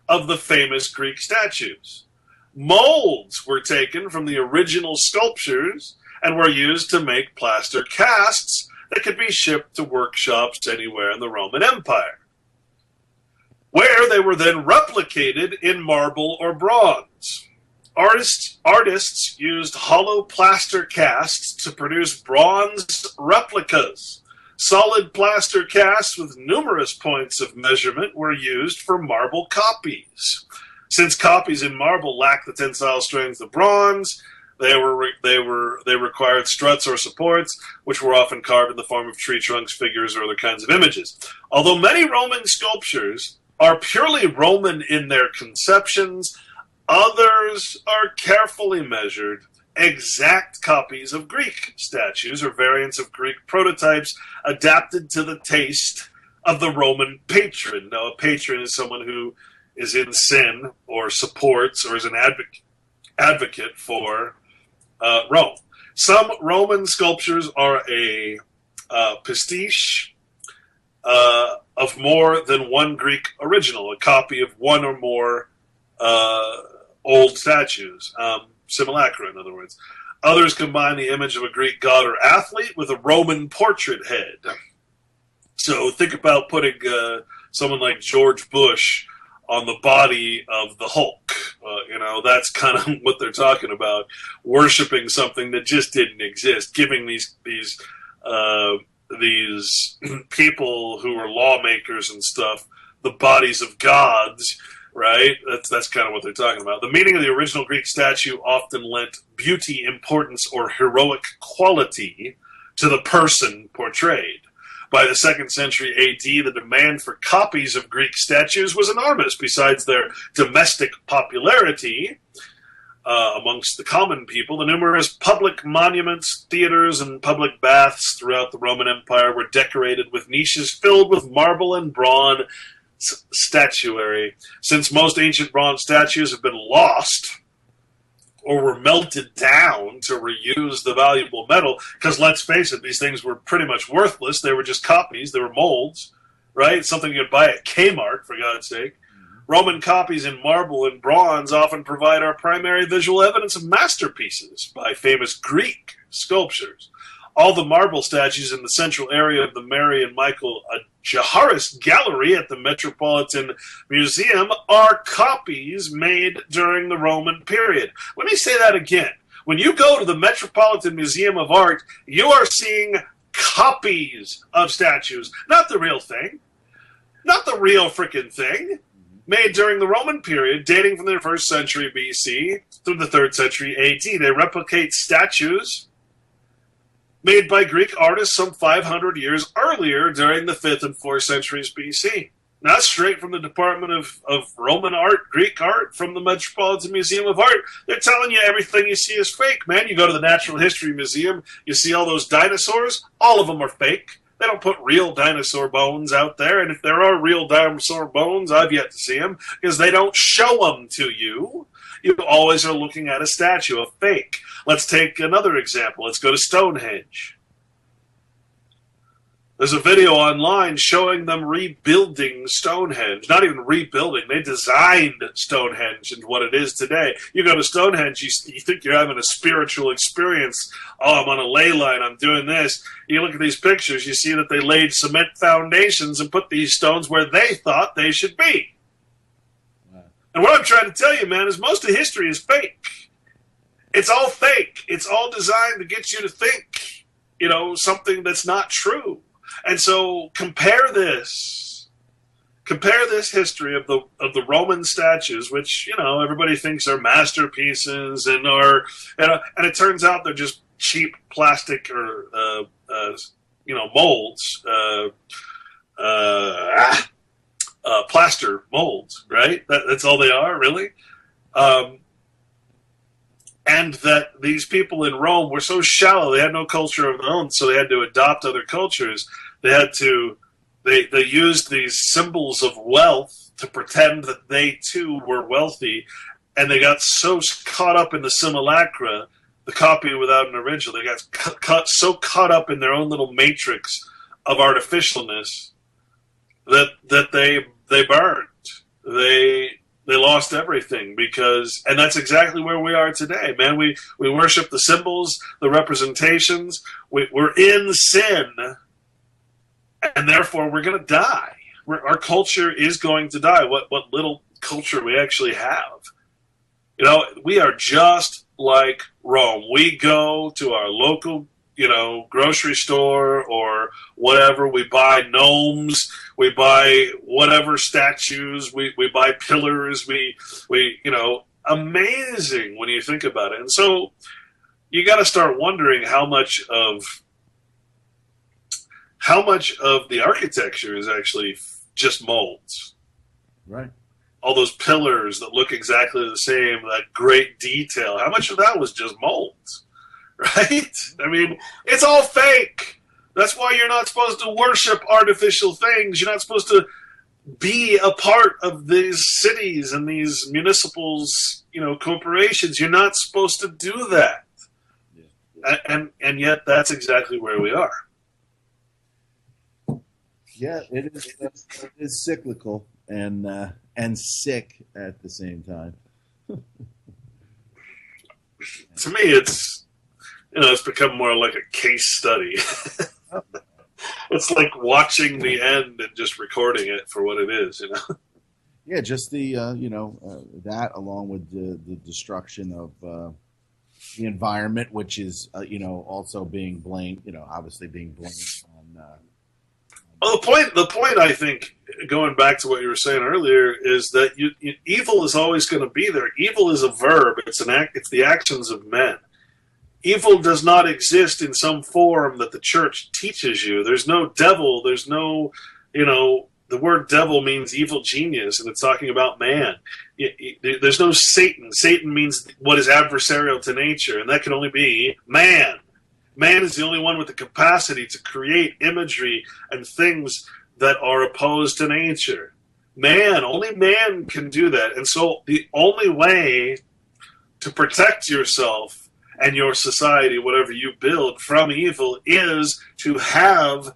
of the famous Greek statues. Molds were taken from the original sculptures and were used to make plaster casts that could be shipped to workshops anywhere in the Roman Empire, where they were then replicated in marble or bronze. Artists used hollow plaster casts to produce bronze replicas. Solid plaster casts with numerous points of measurement were used for marble copies. Since copies in marble lack the tensile strength of bronze, they required struts or supports, which were often carved in the form of tree trunks, figures, or other kinds of images. Although many Roman sculptures are purely Roman in their conceptions, others are carefully measured, exact copies of Greek statues or variants of Greek prototypes adapted to the taste of the Roman patron. Now, a patron is someone who is in sin or supports or is an advocate for Rome. Some Roman sculptures are a pastiche of more than one Greek original, a copy of one or more old statues, simulacra, in other words. Others combine the image of a Greek god or athlete with a Roman portrait head. So think about putting someone like George Bush on the body of the Hulk. That's kind of what they're talking about, worshiping something that just didn't exist, giving these people who are lawmakers and stuff the bodies of gods, right? That's kind of what they're talking about. The meaning of the original Greek statue often lent beauty, importance, or heroic quality to the person portrayed. By the 2nd century AD, the demand for copies of Greek statues was enormous. Besides their domestic popularity amongst the common people, the numerous public monuments, theaters, and public baths throughout the Roman Empire were decorated with niches filled with marble and bronze statuary. Since most ancient bronze statues have been lost or were melted down to reuse the valuable metal, because let's face it, these things were pretty much worthless. They were just copies. They were molds, right? Something you'd buy at Kmart, for God's sake. Roman copies in marble and bronze often provide our primary visual evidence of masterpieces by famous Greek sculptures. All the marble statues in the central area of the Mary and Michael Jaharis Gallery at the Metropolitan Museum are copies made during the Roman period. Let me say that again. When you go to the Metropolitan Museum of Art, you are seeing copies of statues, not the real thing, not the real frickin' thing, made during the Roman period, dating from the 1st century BC through the 3rd century AD. They replicate statues made by Greek artists some 500 years earlier during the 5th and 4th centuries BC. Now, that's straight from the Department of Roman Art, Greek art, from the Metropolitan Museum of Art. They're telling you everything you see is fake, man. You go to the Natural History Museum, you see all those dinosaurs, all of them are fake. They don't put real dinosaur bones out there, and if there are real dinosaur bones, I've yet to see them, because they don't show them to you. You always are looking at a statue, a fake. Let's take another example. Let's go to Stonehenge. There's a video online showing them rebuilding Stonehenge. Not even rebuilding. They designed Stonehenge into what it is today. You go to Stonehenge, you think you're having a spiritual experience. Oh, I'm on a ley line. I'm doing this. You look at these pictures, you see that they laid cement foundations and put these stones where they thought they should be. Wow. And what I'm trying to tell you, man, is most of history is fake. It's all fake. It's all designed to get you to think, something that's not true. And so compare this history of the Roman statues, which everybody thinks are masterpieces and it turns out they're just cheap plastic or molds, plaster molds, right? That's all they are, really. And that these people in Rome were so shallow, they had no culture of their own, so they had to adopt other cultures. They used these symbols of wealth to pretend that they too were wealthy, and they got so caught up in the simulacra, the copy without an original. They got so caught up in their own little matrix of artificialness that they burned. They lost everything and that's exactly where we are today, man. We worship the symbols, the representations. We're in sin, and therefore we're going to die. Our culture is going to die. What little culture we actually have. We are just like Rome. We go to our local grocery store or whatever. We buy gnomes. We buy whatever statues. We buy pillars. We amazing when you think about it. And so you got to start wondering how much of the architecture is actually just molds. Right. All those pillars that look exactly the same, that great detail. How much of that was just molds? Right? I mean, it's all fake. That's why you're not supposed to worship artificial things. You're not supposed to be a part of these cities and these municipals, corporations. You're not supposed to do that. Yeah. And yet that's exactly where we are. Yeah, it is cyclical and sick at the same time. To me, it's become more like a case study. It's like watching the end and just recording it for what it is, Yeah, just the that along with the destruction of the environment, which is also being blamed, obviously being blamed on. Well, the point I think, going back to what you were saying earlier, is that evil is always going to be there. Evil is a verb. It's It's the actions of men. Evil does not exist in some form that the church teaches you. There's no devil. There's no, the word devil means evil genius, and it's talking about man. There's no Satan. Satan means what is adversarial to nature, and that can only be man. Man is the only one with the capacity to create imagery and things that are opposed to nature. Only man can do that. And so the only way to protect yourself and your society, whatever you build, from evil is to have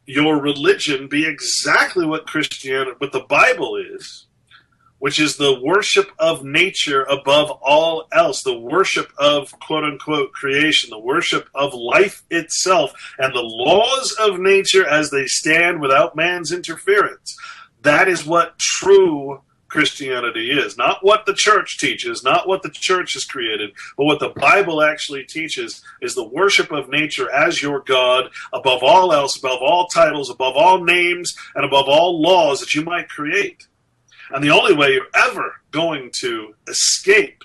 your religion be exactly what what the Bible is, which is the worship of nature above all else, the worship of quote-unquote creation, the worship of life itself, and the laws of nature as they stand without man's interference. That is what true Christianity is. Not what the church teaches, not what the church has created, but what the Bible actually teaches is the worship of nature as your God, above all else, above all titles, above all names, and above all laws that you might create. And the only way you're ever going to escape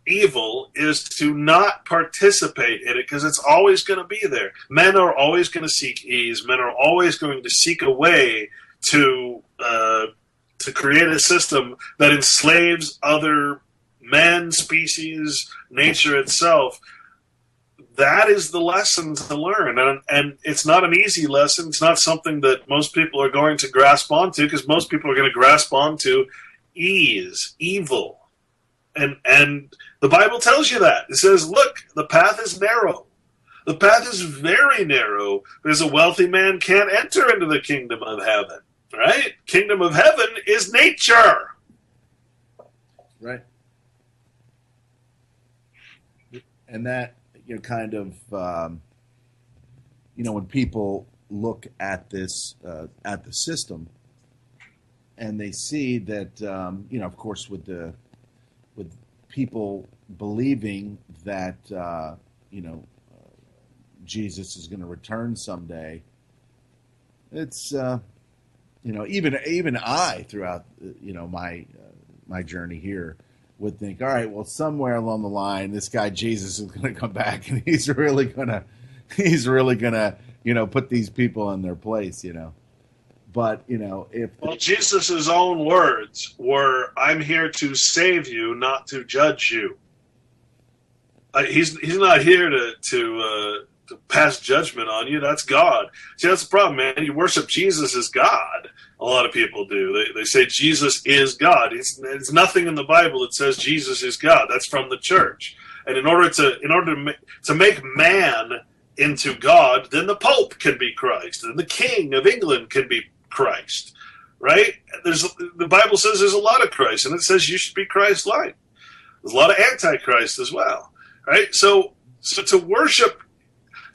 evil is to not participate in it, because it's always going to be there. Men are always going to seek ease. Men are always going to seek a way to create a system that enslaves other men, species, nature itself. that is the lesson to learn. And it's not an easy lesson. It's not something that most people are going to grasp onto, because most people are going to grasp onto ease, evil. And the Bible tells you that. It says, look, the path is narrow. The path is very narrow, because a wealthy man can't enter into the kingdom of heaven, right? Kingdom of heaven is nature. Right. And that, kind of, when people look at this, at the system, and they see that, of course, with people believing that, Jesus is going to return someday, it's, even I, throughout, my journey here, would think, all right, well, somewhere along the line, this guy Jesus is going to come back, and he's really gonna, put these people in their place, But if Jesus' own words were, "I'm here to save you, not to judge you." He's not here to pass judgment on you. That's God. See, that's the problem, man. You worship Jesus as God. A lot of people do. They say Jesus is God. It's nothing in the Bible that says Jesus is God. That's from the church. And in order to make man into God, then the Pope can be Christ, and the King of England can be Christ. Right? The Bible says there's a lot of Christ, and it says you should be Christ-like. There's a lot of Antichrist as well. Right? So to worship.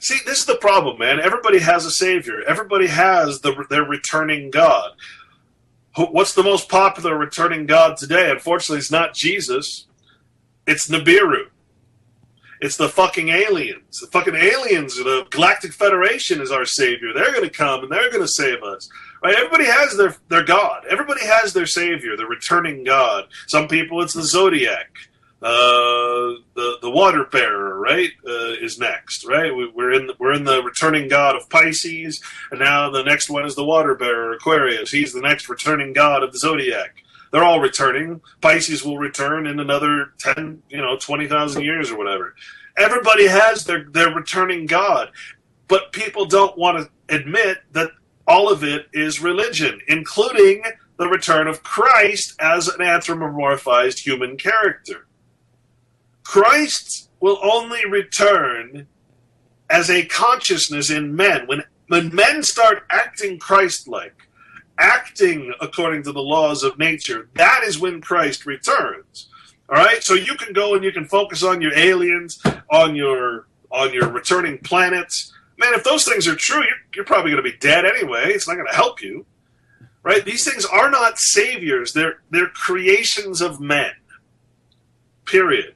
See, this is the problem, man. Everybody has a savior. Everybody has their returning God. What's the most popular returning God today? Unfortunately, it's not Jesus. It's Nibiru. It's the fucking aliens. The fucking aliens, the Galactic Federation is our savior. They're going to come and they're going to save us. Right? Everybody has their God. Everybody has their savior, the returning God. Some people, it's the Zodiac. The water bearer, right, is next, right? We're in the returning god of Pisces, and now the next one is the water bearer, Aquarius. He's the next returning god of the Zodiac. They're all returning. Pisces will return in another 10, 20,000 years or whatever. Everybody has their returning god, but people don't want to admit that all of it is religion, including the return of Christ as an anthropomorphized human character. Christ will only return as a consciousness in men. When men start acting Christ-like, acting according to the laws of nature, that is when Christ returns. All right? So you can go and you can focus on your aliens, on your returning planets. Man, if those things are true, you're probably going to be dead anyway. It's not going to help you. Right? These things are not saviors. They're creations of men. Period.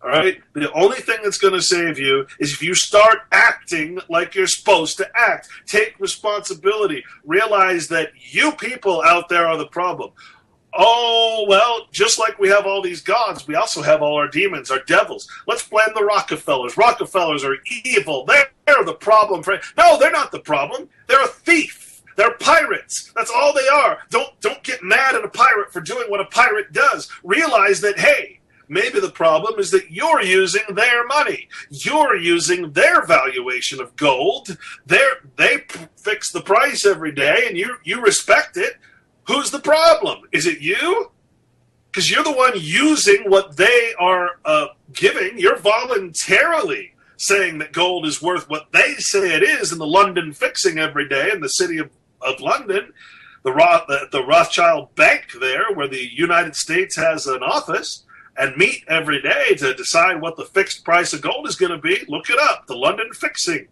All right? The only thing that's going to save you is if you start acting like you're supposed to act. Take responsibility. Realize that you people out there are the problem. Oh, well, just like we have all these gods, we also have all our demons, our devils. Let's blame the Rockefellers. Rockefellers are evil. They're the problem. No, they're not the problem. They're a thief. They're pirates. That's all they are. Don't get mad at a pirate for doing what a pirate does. Realize that, hey, maybe the problem is that you're using their money. You're using their valuation of gold. They fix the price every day, and you respect it. Who's the problem? Is it you? Because you're the one using what they are giving. You're voluntarily saying that gold is worth what they say it is in the London fixing every day in the city of London, the Rothschild Bank there, where the United States has an office, and meet every day to decide what the fixed price of gold is going to be. Look it up, the London fixing.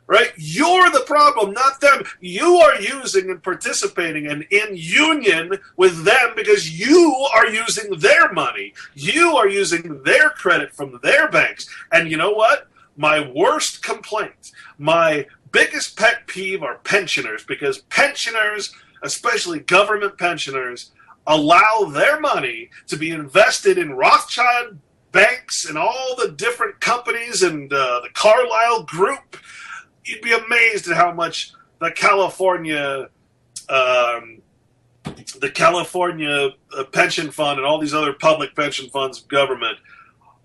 Right? You're the problem, not them. You are using and participating and in union with them because you are using their money. You are using their credit from their banks. And you know what? My worst complaint, my biggest pet peeve are pensioners, because pensioners, especially government pensioners, allow their money to be invested in Rothschild banks and all the different companies and the Carlyle Group. You'd be amazed at how much the California pension fund and all these other public pension funds of government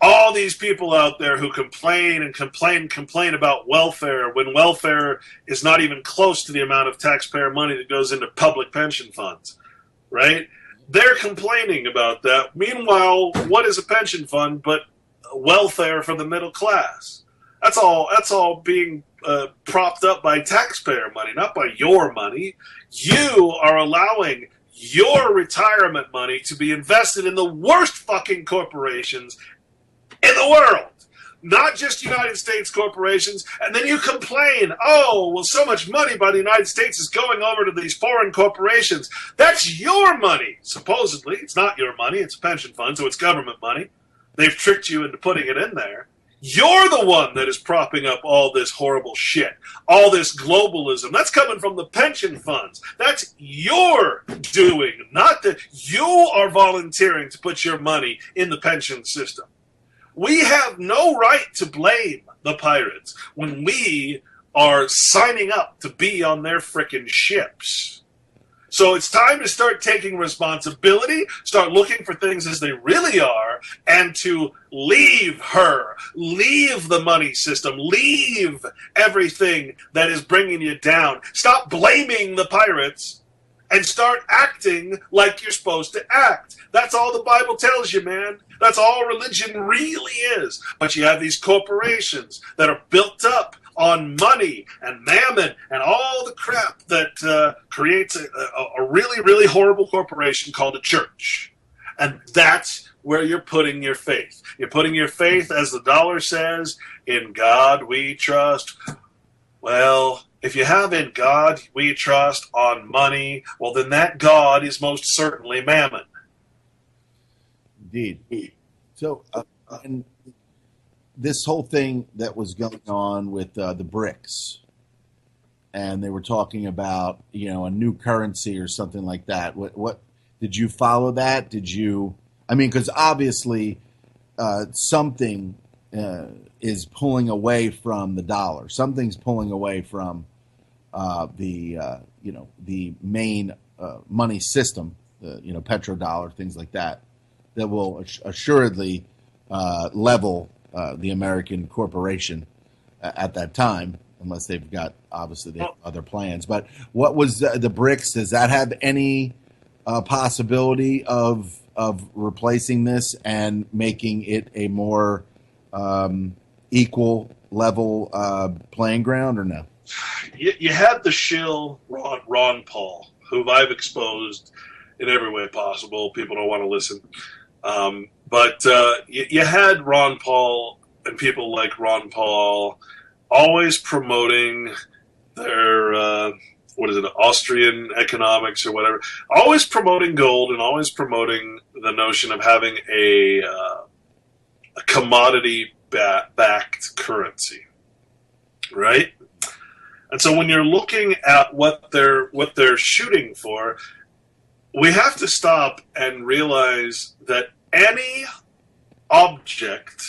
all these people out there who complain and complain about welfare when welfare is not even close to the amount of taxpayer money that goes into public pension funds, right? They're complaining about that. Meanwhile, what is a pension fund but welfare for the middle class? That's all being propped up by taxpayer money, not by your money. You are allowing your retirement money to be invested in the worst fucking corporations in the world, not just United States corporations. And then you complain, oh, well, so much money by the United States is going over to these foreign corporations. That's your money, supposedly. It's not your money. It's a pension fund, so it's government money. They've tricked you into putting it in there. You're the one that is propping up all this horrible shit, all this globalism. That's coming from the pension funds. That's your doing, not that you are volunteering to put your money in the pension system. We have no right to blame the pirates when we are signing up to be on their frickin' ships. So it's time to start taking responsibility, start looking for things as they really are, and to leave the money system, leave everything that is bringing you down. Stop blaming the pirates and start acting like you're supposed to act. That's all the Bible tells you, man. That's all religion really is. But you have these corporations that are built up on money and mammon and all the crap that creates a really, really horrible corporation called a church. And that's where you're putting your faith. You're putting your faith, as the dollar says, in God we trust. Well, if you have in God we trust on money, well, then that God is most certainly mammon. Indeed. So, and this whole thing that was going on with the BRICS, and they were talking about, a new currency or something like that. What did you follow that? Did you? I mean, because obviously something is pulling away from the dollar. Something's pulling away from the main money system. Petrodollar, things like that. That will assuredly level the American corporation at that time, unless they've got, obviously, they have other plans. But what was the BRICS? Does that have any possibility of replacing this and making it a more equal level playing ground, or no? You had the shill Ron Paul, whom I've exposed in every way possible. People don't want to listen. But you had Ron Paul and people like Ron Paul always promoting their, Austrian economics or whatever, always promoting gold and always promoting the notion of having a commodity-backed currency, right? And so when you're looking at what they're shooting for, we have to stop and realize that any object,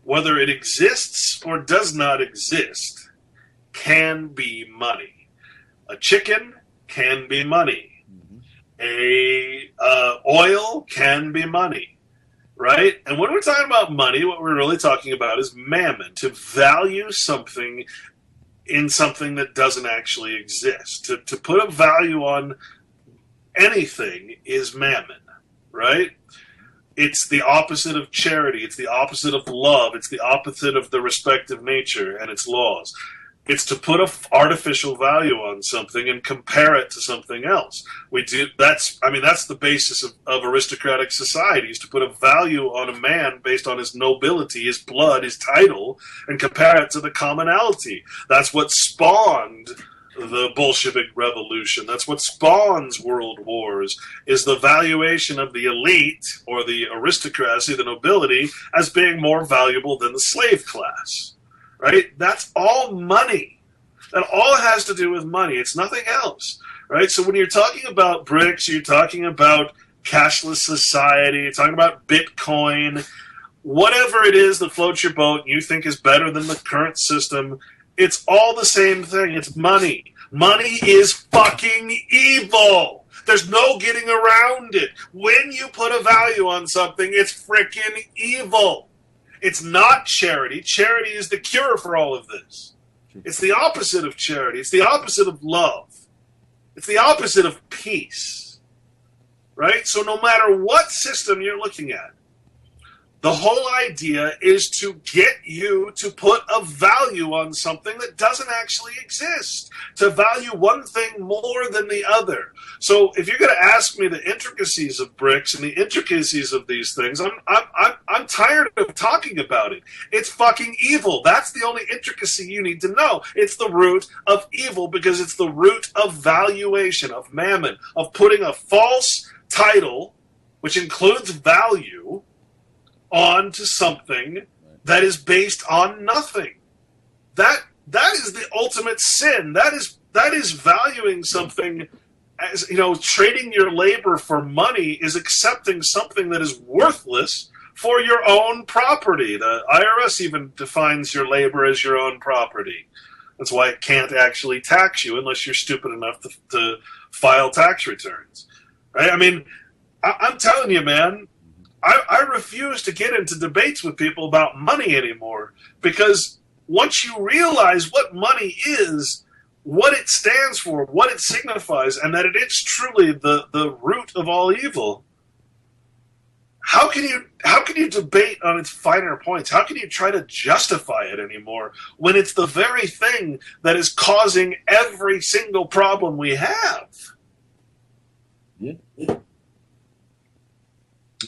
whether it exists or does not exist, can be money. A chicken can be money. Oil can be money, right? And when we're talking about money, what we're really talking about is mammon, to value something in something that doesn't actually exist. To put a value on anything is mammon, right? It's the opposite of charity. It's the opposite of love. It's the opposite of the respect of nature and its laws. It's to put an artificial value on something and compare it to something else. That's the basis of aristocratic societies, to put a value on a man based on his nobility, his blood, his title, and compare it to the commonality. That's what spawned the Bolshevik Revolution. That's what spawns world wars, is the valuation of the elite or the aristocracy, the nobility, as being more valuable than the slave class. Right? That's all money. That all has to do with money. It's nothing else. Right? So when you're talking about BRICS, you're talking about cashless society, you're talking about Bitcoin, whatever it is that floats your boat and you think is better than the current system, it's all the same thing. It's money. Money is fucking evil. There's no getting around it. When you put a value on something, it's freaking evil. It's not charity. Charity is the cure for all of this. It's the opposite of charity. It's the opposite of love. It's the opposite of peace. Right? So no matter what system you're looking at, the whole idea is to get you to put a value on something that doesn't actually exist, to value one thing more than the other. So if you're going to ask me the intricacies of bricks and the intricacies of these things, I'm tired of talking about it. It's fucking evil. That's the only intricacy you need to know. It's the root of evil because it's the root of valuation, of mammon, of putting a false title, which includes value, onto something that is based on nothing. That is the ultimate sin. That is valuing something as, trading your labor for money is accepting something that is worthless for your own property. The IRS even defines your labor as your own property. That's why it can't actually tax you unless you're stupid enough to file tax returns. Right? I mean, I'm telling you, man, I refuse to get into debates with people about money anymore, because once you realize what money is, what it stands for, what it signifies, and that it is truly the root of all evil, how can you debate on its finer points? How can you try to justify it anymore when it's the very thing that is causing every single problem we have? Yeah.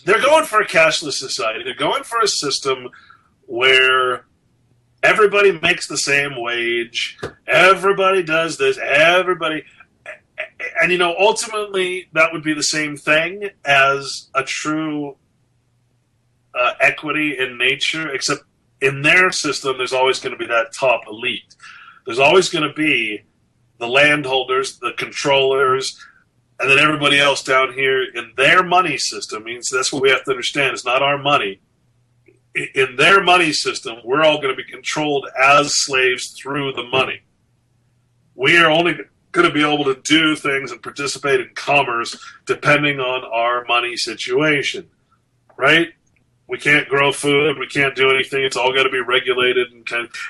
They're going for a cashless society. They're going for a system where everybody makes the same wage. Everybody does this. Everybody. And, ultimately that would be the same thing as a true equity in nature, except in their system, there's always going to be that top elite. There's always going to be the landholders, the controllers, and then everybody else down here in their money system. Means that's what we have to understand. It's not our money. In their money system, we're all going to be controlled as slaves through the money. We are only going to be able to do things and participate in commerce depending on our money situation, right? We can't grow food. We can't do anything. It's all got to be regulated, and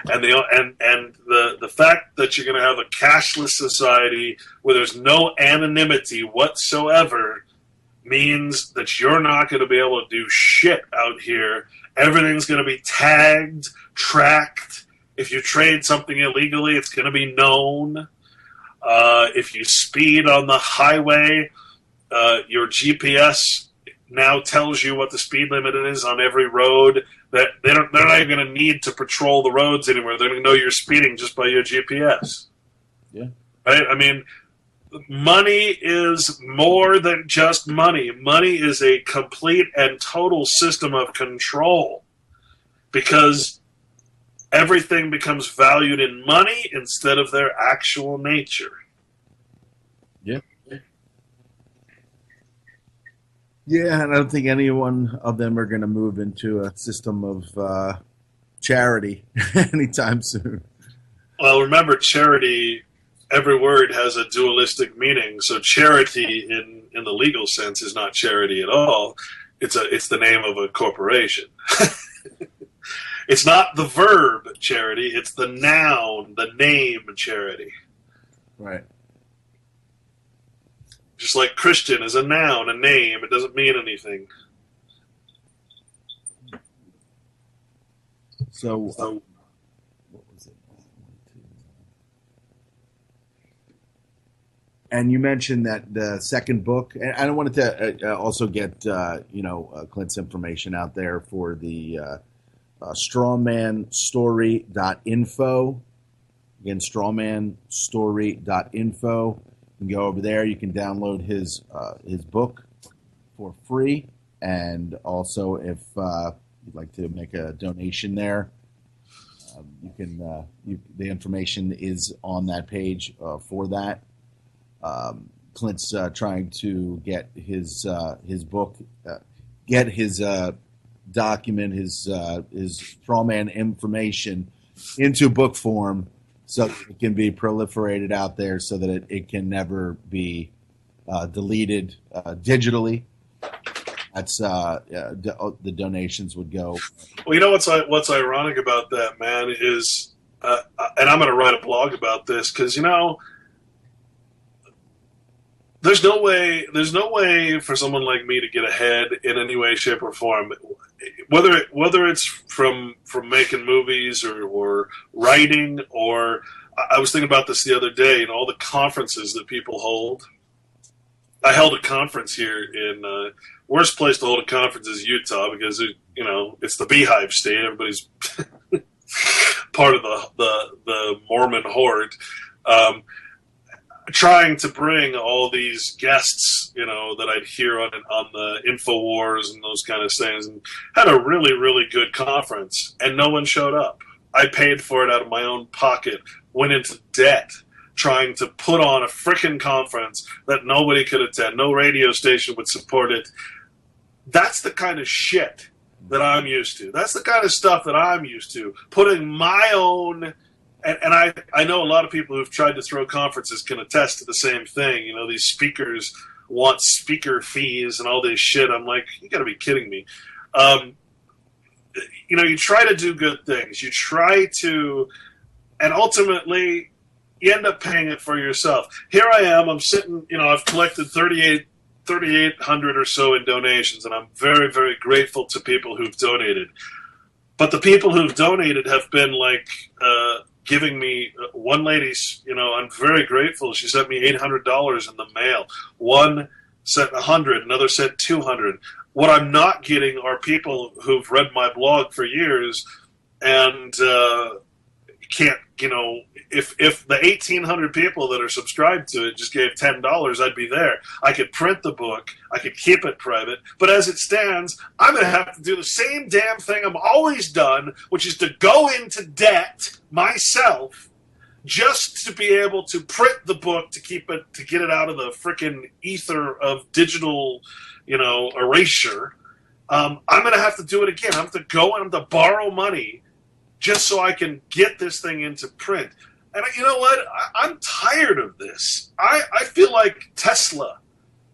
the fact that you're going to have a cashless society where there's no anonymity whatsoever means that you're not going to be able to do shit out here. Everything's going to be tagged, tracked. If you trade something illegally, it's going to be known. If you speed on the highway, your GPS now tells you what the speed limit is on every road. That they're not even going to need to patrol the roads anymore. They're going to know you're speeding just by your GPS. Yeah. Right? I mean, money is more than just money. Money is a complete and total system of control, because everything becomes valued in money instead of their actual nature. Yeah. Yeah, and I don't think any one of them are going to move into a system of charity anytime soon. Well, remember, charity, every word has a dualistic meaning. So charity in the legal sense is not charity at all. It's the name of a corporation. It's not the verb charity, it's the noun, the name charity. Right. Just like Christian is a noun, a name, it doesn't mean anything. So what was it? And you mentioned that the second book, and I wanted to also get Clint's information out there for the strawmanstory.info. Again, strawmanstory.info. You can go over there. You can download his book for free, and also if you'd like to make a donation there, you can. The information is on that page for that. Clint's trying to get his book, get his document, his strawman information into book form, so it can be proliferated out there, so that it can never be deleted digitally. that's the donations would go. Well, you know what's ironic about that, man, is, and I'm going to write a blog about this because there's no way for someone like me to get ahead in any way, shape, or form. Whether it's from making movies or writing, or I was thinking about this the other day, and all the conferences that people hold. I held a conference here in worst place to hold a conference is Utah because it's the Beehive State. Everybody's part of the Mormon horde. Trying to bring all these guests, that I'd hear on the InfoWars and those kind of things, and had a really, really good conference, and no one showed up. I paid for it out of my own pocket, went into debt, trying to put on a frickin' conference that nobody could attend. No radio station would support it. That's the kind of shit that I'm used to. That's the kind of stuff that I'm used to. Putting my own... And I know a lot of people who've tried to throw conferences can attest to the same thing. These speakers want speaker fees and all this shit. I'm like, you got to be kidding me. You try to do good things. You try to, and ultimately, you end up paying it for yourself. Here I am. I'm sitting. I've collected 3,800 or so in donations, and I'm very, very grateful to people who've donated. But the people who've donated have been like. Giving me one lady's, I'm very grateful. She sent me $800 in the mail. One sent 100, another sent 200. What I'm not getting are people who've read my blog for years and can't, if the 1,800 people that are subscribed to it just gave $10, I'd be there. I could print the book. I could keep it private. But as it stands, I'm going to have to do the same damn thing I've always done, which is to go into debt myself just to be able to print the book to get it out of the frickin' ether of digital, erasure. I'm going to have to do it again. I have to go and I have to borrow money just so I can get this thing into print. And you know what? I'm tired of this. I feel like Tesla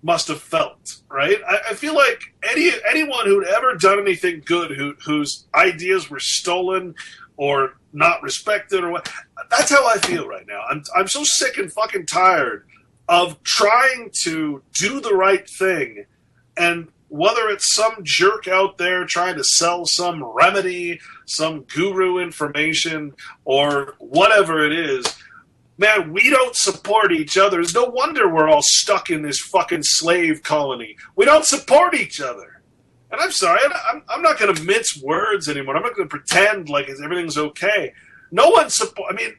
must have felt, right? I feel like anyone who'd ever done anything good, whose ideas were stolen or not respected or what, that's how I feel right now. I'm so sick and fucking tired of trying to do the right thing, and whether it's some jerk out there trying to sell some remedy, some guru information, or whatever it is, man, we don't support each other. It's no wonder we're all stuck in this fucking slave colony. We don't support each other. And I'm sorry, I'm not going to mince words anymore. I'm not going to pretend like everything's okay. No one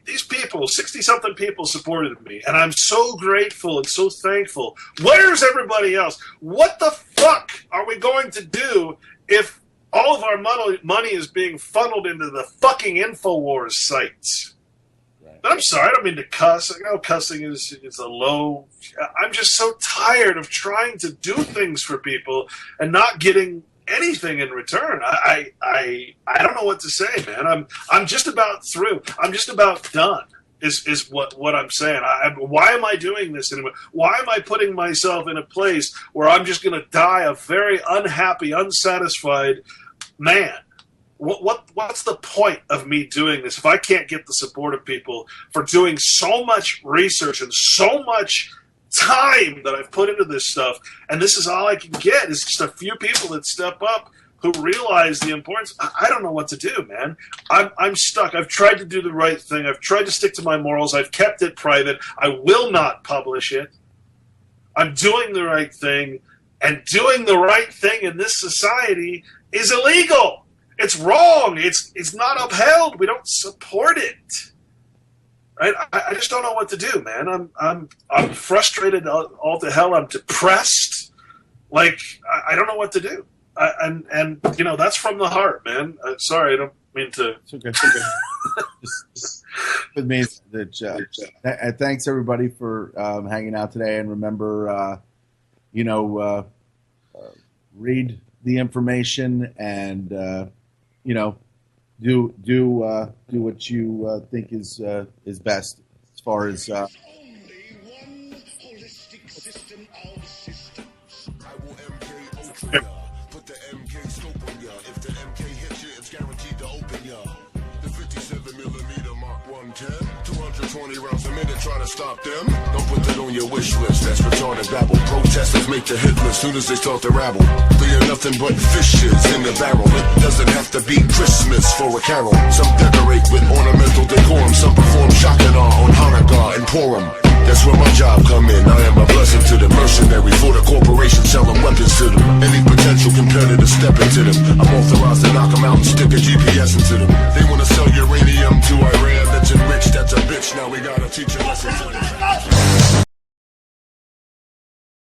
these people, 60-something people supported me, and I'm so grateful and so thankful. Where's everybody else? What the fuck are we going to do if all of our money is being funneled into the fucking InfoWars sites? Right. But I'm sorry, I don't mean to cuss. I know cussing is a low... I'm just so tired of trying to do things for people and not getting anything in return. I don't know what to say, man. I'm just about through. I'm just about done. Is what I'm saying. Why am I doing this anymore? Why am I putting myself in a place where I'm just going to die a very unhappy, unsatisfied man? What's the point of me doing this if I can't get the support of people for doing so much research and so much time that I've put into this stuff, and this is all I can get is just a few people that step up who realize the importance. I don't know what to do, man. I'm stuck. I've tried to do the right thing. I've tried to stick to my morals. I've kept it private. I will not publish it. I'm doing the right thing, and doing the right thing in this society is illegal. It's wrong. It's not upheld. We don't support it. Right? I just don't know what to do, man. I'm frustrated all to hell. I'm depressed. Like I don't know what to do. And that's from the heart, man. Sorry, I don't mean to. It's okay. It means that. Thanks everybody for hanging out today, and remember, read the information and do what you think is best as far as. Only one holistic system of systems. I will MK Ultra. AK scope on ya. If the MK hits you, it's guaranteed to open ya. The 57mm Mark 110, 220 rounds a minute, try to stop them. Don't put that on your wish list, that's retarded babble. Protesters make the hit list soon as they start to rabble. They are nothing but fishes in the barrel. It doesn't have to be Christmas for a carol. Some decorate with ornamental decorum. Some perform Shakanar on Hanukkah and Purim. That's where my job come in. I am a blessing to the mercenary for the corporation selling weapons to them. Any potential competitor step into them. I'm authorized to knock them out and stick a GPS into them. They wanna sell uranium to Iran that's enriched. That's a bitch. Now we gotta teach a lesson to them.